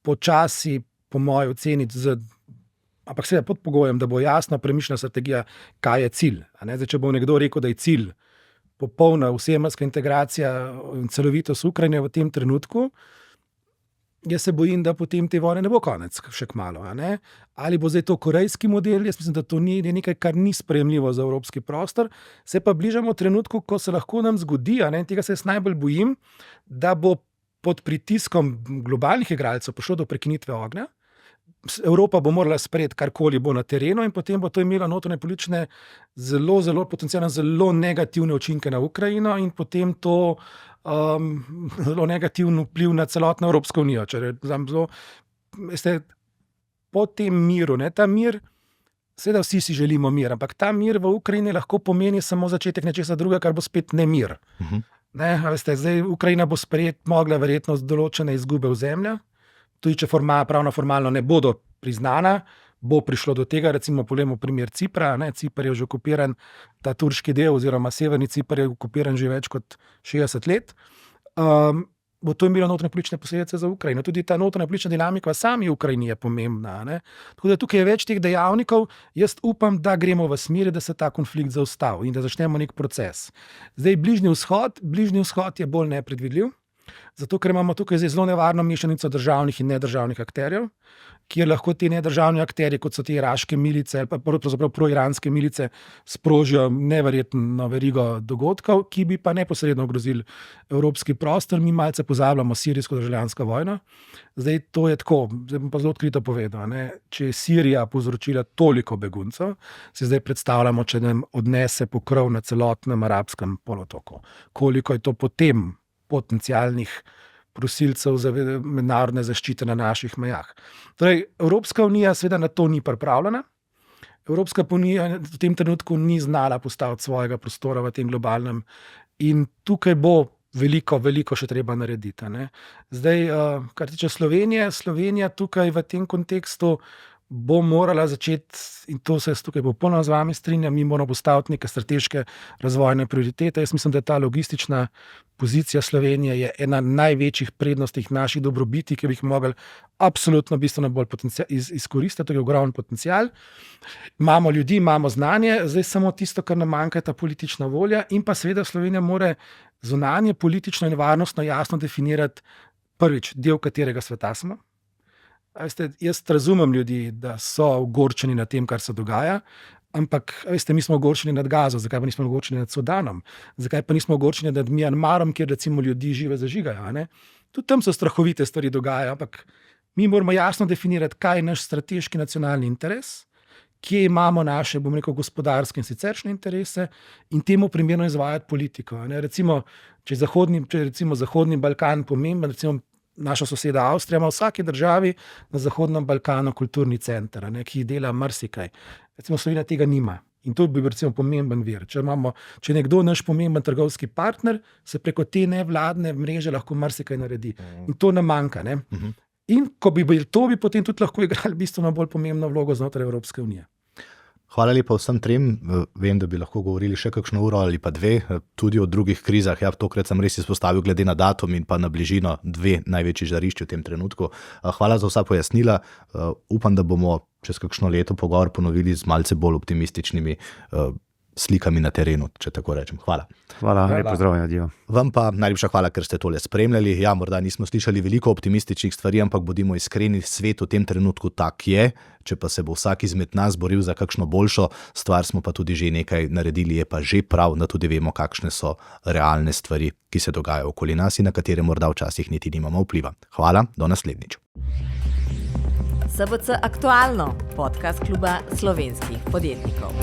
počasi, po moji oceni, ampak seveda pod pogojem, da bo jasno premišljena strategija, kaj je cilj. Zdaj, če bo nekdo rekel, da je cilj popolna vsejemalska integracija in celovitost Ukrajine v tem trenutku, jaz se bojim, da potem te vojne ne bo konec še kmalu. Ali bo zdaj to korejski model, jaz mislim, da to ni nekaj, kar ni sprejemljivo za evropski prostor. Se pa bližamo trenutku, ko se lahko nam zgodi, in tega se jaz najbolj bojim, da bo pod pritiskom globalnih igralcev prišlo do prekinitve ognja. Evropa bo morala sprejeti karkoli bo na terenu in potem bo to imelo notranje politične zelo, zelo potencialno zelo negativne učinke na Ukrajino in potem to zelo negativen vpliv na celotno Evropsko unijo. Po tem miru, ta mir, seveda vsi si želimo mir, ampak ta mir v Ukrajini lahko pomeni samo začetek nečesa drugega, kar bo spet nemir. Zdaj Ukrajina bo mogla verjetno določene izgube ozemlja, tudi če pravno-formalno ne bodo priznana, bo prišlo do tega, recimo poglejmo primer Cipra, Cipr je že okupiran, ta turški del oziroma severni Cipr je okupiran že več kot 60 let, bo to imelo notranje politične posledice za Ukrajino. Tudi ta notranja politična dinamika v sami Ukrajini je pomembna. Tako da tukaj je več teh dejavnikov, jaz upam, da gremo v smeri, da se ta konflikt zaustavi in da začnemo nek proces. Zdaj Bližnji vzhod je bolj nepredvidljiv. Zato, ker imamo tukaj zelo nevarno mešanico državnih in nedržavnih akterjev, kjer lahko ti nedržavni akterji, kot so te iraške milice ali pa pravzaprav proiranske milice, sprožijo neverjetno verigo dogodkov, ki bi pa neposredno ogrozili evropski prostor. Mi malce pozabljamo sirijsko državljansko vojno. Zdaj to je tako, zdaj bom pa zelo odkrito povedal, ne? Če je Sirija povzročila toliko beguncev, si zdaj predstavljamo, če nam odnese pokrov na celotnem arabskem polotoku. Koliko je to potem potencialnih prosilcev za mednarodne zaščite na naših mejah. Torej, Evropska unija seveda na to ni pripravljena. Evropska unija v tem trenutku ni znala postaviti svojega prostora v tem globalnem in tukaj bo veliko še treba narediti. Ne? Zdaj, kar tiče Slovenije, Slovenija tukaj v tem kontekstu bo morala začeti, in to se tukaj popolnoma z vami strinjam, mi moramo postaviti neke strateške razvojne prioritete. Jaz mislim, da ta logistična pozicija Slovenije je ena največjih prednostih naših dobrobiti, ki bi jih mogli absolutno bistveno bolj izkoristiti, to je ogromen potencial. Imamo ljudi, imamo znanje, zdaj samo tisto, kar nam manjka, je ta politična volja in pa seveda Slovenija mora zunanje, politično in varnostno jasno definirati prvič, del katerega sveta smo. Jaz razumem ljudi, da so ogorčeni nad tem, kar se dogaja, ampak mi smo ogorčeni nad Gazo, zakaj pa nismo ogorčeni nad Sudanom? Zakaj pa nismo ogorčeni nad Mjanmarom, kjer recimo ljudi žive zažigajo? Ne? Tudi tam so strahovite stvari dogajajo, ampak mi moramo jasno definirati, kaj je naš strateški nacionalni interes, kje imamo naše, bom rekel, gospodarske in siceršnje interese in temu primerno izvajati politiko. Ne? Recimo, če je Zahodni Balkan pomemben, recimo naša soseda Avstrija ima v vsaki državi na Zahodnem Balkanu kulturni center, ki dela marsikaj. Recimo Slovenija tega nima. In to bi bil recimo pomemben vir. Če je nekdo naš pomemben trgovski partner, se preko te nevladne mreže lahko marsikaj naredi. In to nam manjka. Ne? In ko bi bil to, bi potem tudi lahko igrali bistveno bolj pomembno vlogo znotraj Evropske unije. Hvala lepa vsem trem. Vem, da bi lahko govorili še kakšno uro ali pa dve, tudi o drugih krizah. Ja, tokrat sem res izpostavil glede na datum in pa na bližino dve največji žarišči v tem trenutku. Hvala za vsa pojasnila. Upam, da bomo čez kakšno leto pogovor ponovili z malce bolj optimističnimi slikami na terenu, če tako rečem. Hvala. Hvala. Lep pozdrav, adijo. Vam pa najlepša hvala, ker ste tole spremljali. Ja, morda nismo slišali veliko optimističnih stvari, ampak bodimo iskreni, svet v tem trenutku tak je. Če pa se bo vsak izmed nas boril za kakšno boljšo stvar, smo pa tudi že nekaj naredili, je pa že prav, da tudi vemo, kakšne so realne stvari, ki se dogajajo okoli nas in na katere morda včasih niti nimamo vpliva. Hvala, do naslednjič. SBC Aktualno, podcast kluba slovenskih podjetnikov.